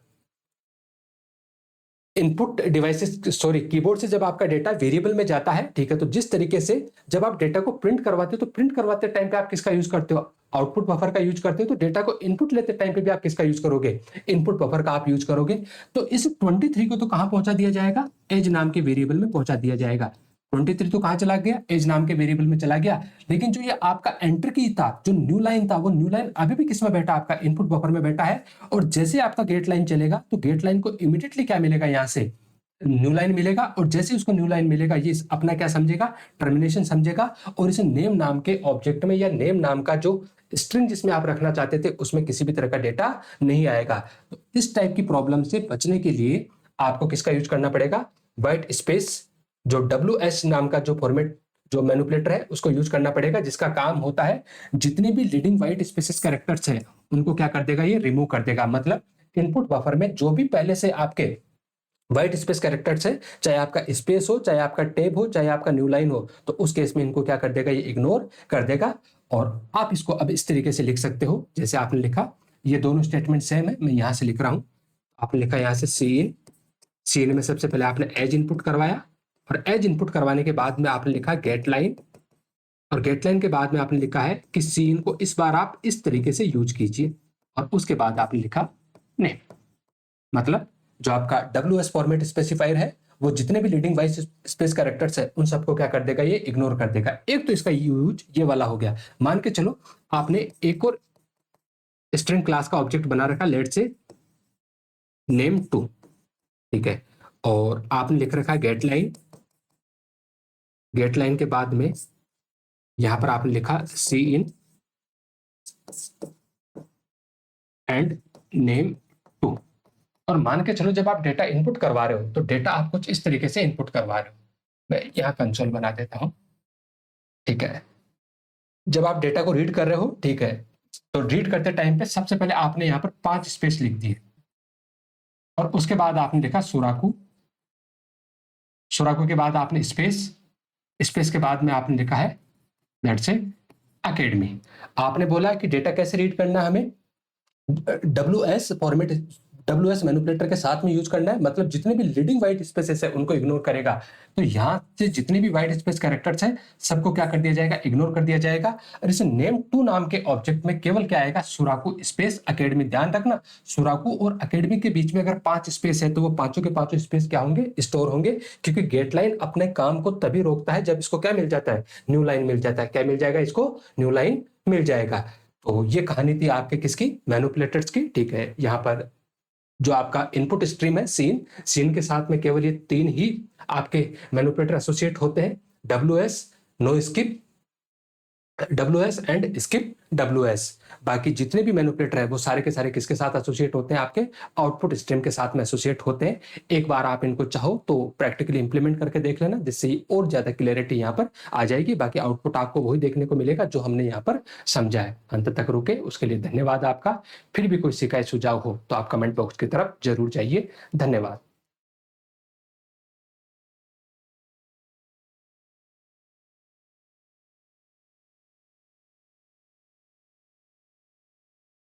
input devices, sorry, keyboard से जब आपका डेटा वेरिएबल में जाता है, ठीक है, तो जिस तरीके से जब आप डेटा को प्रिंट करवाते हो, तो प्रिंट करवाते टाइम पे आप किसका यूज करते हो, आउटपुट बफर का यूज करते हो। तो डेटा को इनपुट लेते टाइम पे भी आप किसका यूज करोगे, इनपुट बफर का आप यूज करोगे। तो इस 23 को तो कहां पहुंचा दिया जाएगा, एज नाम के वेरिएबल में पहुंचा दिया जाएगा। 23 तो कहां चला गया, एज नाम के वेरिएबल में चला गया। लेकिन जो ये आपका एंटर की था, जो न्यू लाइन था, वो न्यू लाइन अभी भी किस में बैठा, आपका इनपुट बफर में बैठा है। और जैसे आपका गेट लाइन चलेगा, तो गेट लाइन को इमीडिएटली क्या मिलेगा, यहां से न्यू लाइन मिलेगा। और जैसे उसको न्यू लाइन मिलेगा, ये अपना क्या समझेगा, टर्मिनेशन समझेगा, और इसे नेम नाम के ऑब्जेक्ट में या नेम नाम का जो स्ट्रिंग जिसमें आप रखना चाहते थे, उसमें किसी भी तरह का डेटा नहीं आएगा। तो इस टाइप की प्रॉब्लम से बचने के लिए आपको किसका यूज करना पड़ेगा, व्हाइट स्पेस, जो WS नाम का जो फॉर्मेट, जो मैनिपुलेटर है, उसको यूज करना पड़ेगा, जिसका काम होता है जितने भी लीडिंग व्हाइट स्पेसेस कैरेक्टर्स है उनको क्या कर देगा, ये रिमूव कर देगा। मतलब इनपुट बफर में जो भी पहले से आपके व्हाइट स्पेस कैरेक्टर्स है, चाहे आपका स्पेस हो, चाहे आपका टैब हो, चाहे आपका न्यू लाइन हो, तो उस केस में इनको क्या कर देगा, ये इग्नोर कर देगा। और आप इसको अब इस तरीके से लिख सकते हो जैसे आपने लिखा, ये दोनों स्टेटमेंट सेम है, मैं यहां से लिख रहा हूं। आपने लिखा यहां से सी इन में सबसे पहले आपने एज इनपुट करवाया, और एज इनपुट करवाने के बाद में आपने लिखा गेट लाइन, और गेट लाइन के बाद में आपने लिखा है कि सी इन को इस बार आप इस तरीके से यूज कीजिए, और उसके बाद आपने लिखा नेम। मतलब जो आपका WS फॉर्मेट स्पेसिफायर है वो जितने भी लीडिंग वाइस स्पेस कैरेक्टर्स है उन सबको क्या कर देगा, ये इग्नोर कर देगा। एक तो इसका यूज ये वाला हो गया। मान के चलो आपने एक और स्ट्रिंग क्लास का ऑब्जेक्ट बना रखा, लेट से नेम 2, ठीक है, और आपने लिख रखा है गेट लाइन। गेट लाइन के बाद में यहां पर आपने लिखा सी इन एंड नेम 2। और मान के चलो जब आप डेटा इनपुट करवा रहे हो तो डेटा आप कुछ इस तरीके से इनपुट करवा रहे हो। मैं यहाँ कंसोल बना देता हूँ, ठीक है। जब आप डेटा को रीड कर रहे हो, ठीक है, तो रीड करते टाइम पे सबसे पहले आपने यहाँ पर 5 स्पेस लिख दिए, और उसके बाद आपने लिखा सुराकू। सुराकू के बाद आपने स्पेस, स्पेस के बाद में आपने लिखा है लेट्स से एकेडमी। आपने बोला कि डेटा कैसे रीड करना है हमें, WS फॉर्मेट, WS मैनिपुलेटर के साथ में यूज करना है। मतलब जितने भी लीडिंग वाइट स्पेसेस है उनको इग्नोर करेगा। तो यहां से जितने भी वाइट स्पेस कैरेक्टर्स हैं सबको क्या कर दिया जाएगा, इग्नोर कर दिया जाएगा। और इस नेम 2 नाम के ऑब्जेक्ट में केवल क्या आएगा, सुराकू स्पेस एकेडमी। ध्यान रखना, सुराकू और एकेडमी के बीच में अगर 5 स्पेस है तो वो पांचों के पांचों स्पेस क्या होंगे, स्टोर होंगे। क्योंकि गेट लाइन अपने काम को तभी रोकता है जब इसको क्या मिल जाता है, न्यू लाइन मिल जाता है। क्या मिल जाएगा इसको, न्यू लाइन मिल जाएगा। तो ये कहानी थी आपके किसकी, मैनिपुलेटर्स की, ठीक है। यहाँ पर जो आपका इनपुट स्ट्रीम है सीन, सीन के साथ में केवल ये 3 ही आपके मैनिपुलेटर एसोसिएट होते हैं, WS, no skip, WS and skip WS। बाकी जितने भी मैनिपुलेटर है वो सारे के सारे किसके साथ एसोसिएट होते हैं, आपके आउटपुट स्ट्रीम के साथ में एसोसिएट होते हैं। एक बार आप इनको चाहो तो प्रैक्टिकली इंप्लीमेंट करके देख लेना, जिससे और ज्यादा क्लियरिटी यहाँ पर आ जाएगी। बाकी आउटपुट आपको वही देखने को मिलेगा जो हमने यहाँ पर समझा है। अंत तक रुके उसके लिए धन्यवाद आपका। फिर भी कोई शिकायत सुझाव हो तो आप कमेंट बॉक्स की तरफ जरूर जाइए। धन्यवाद।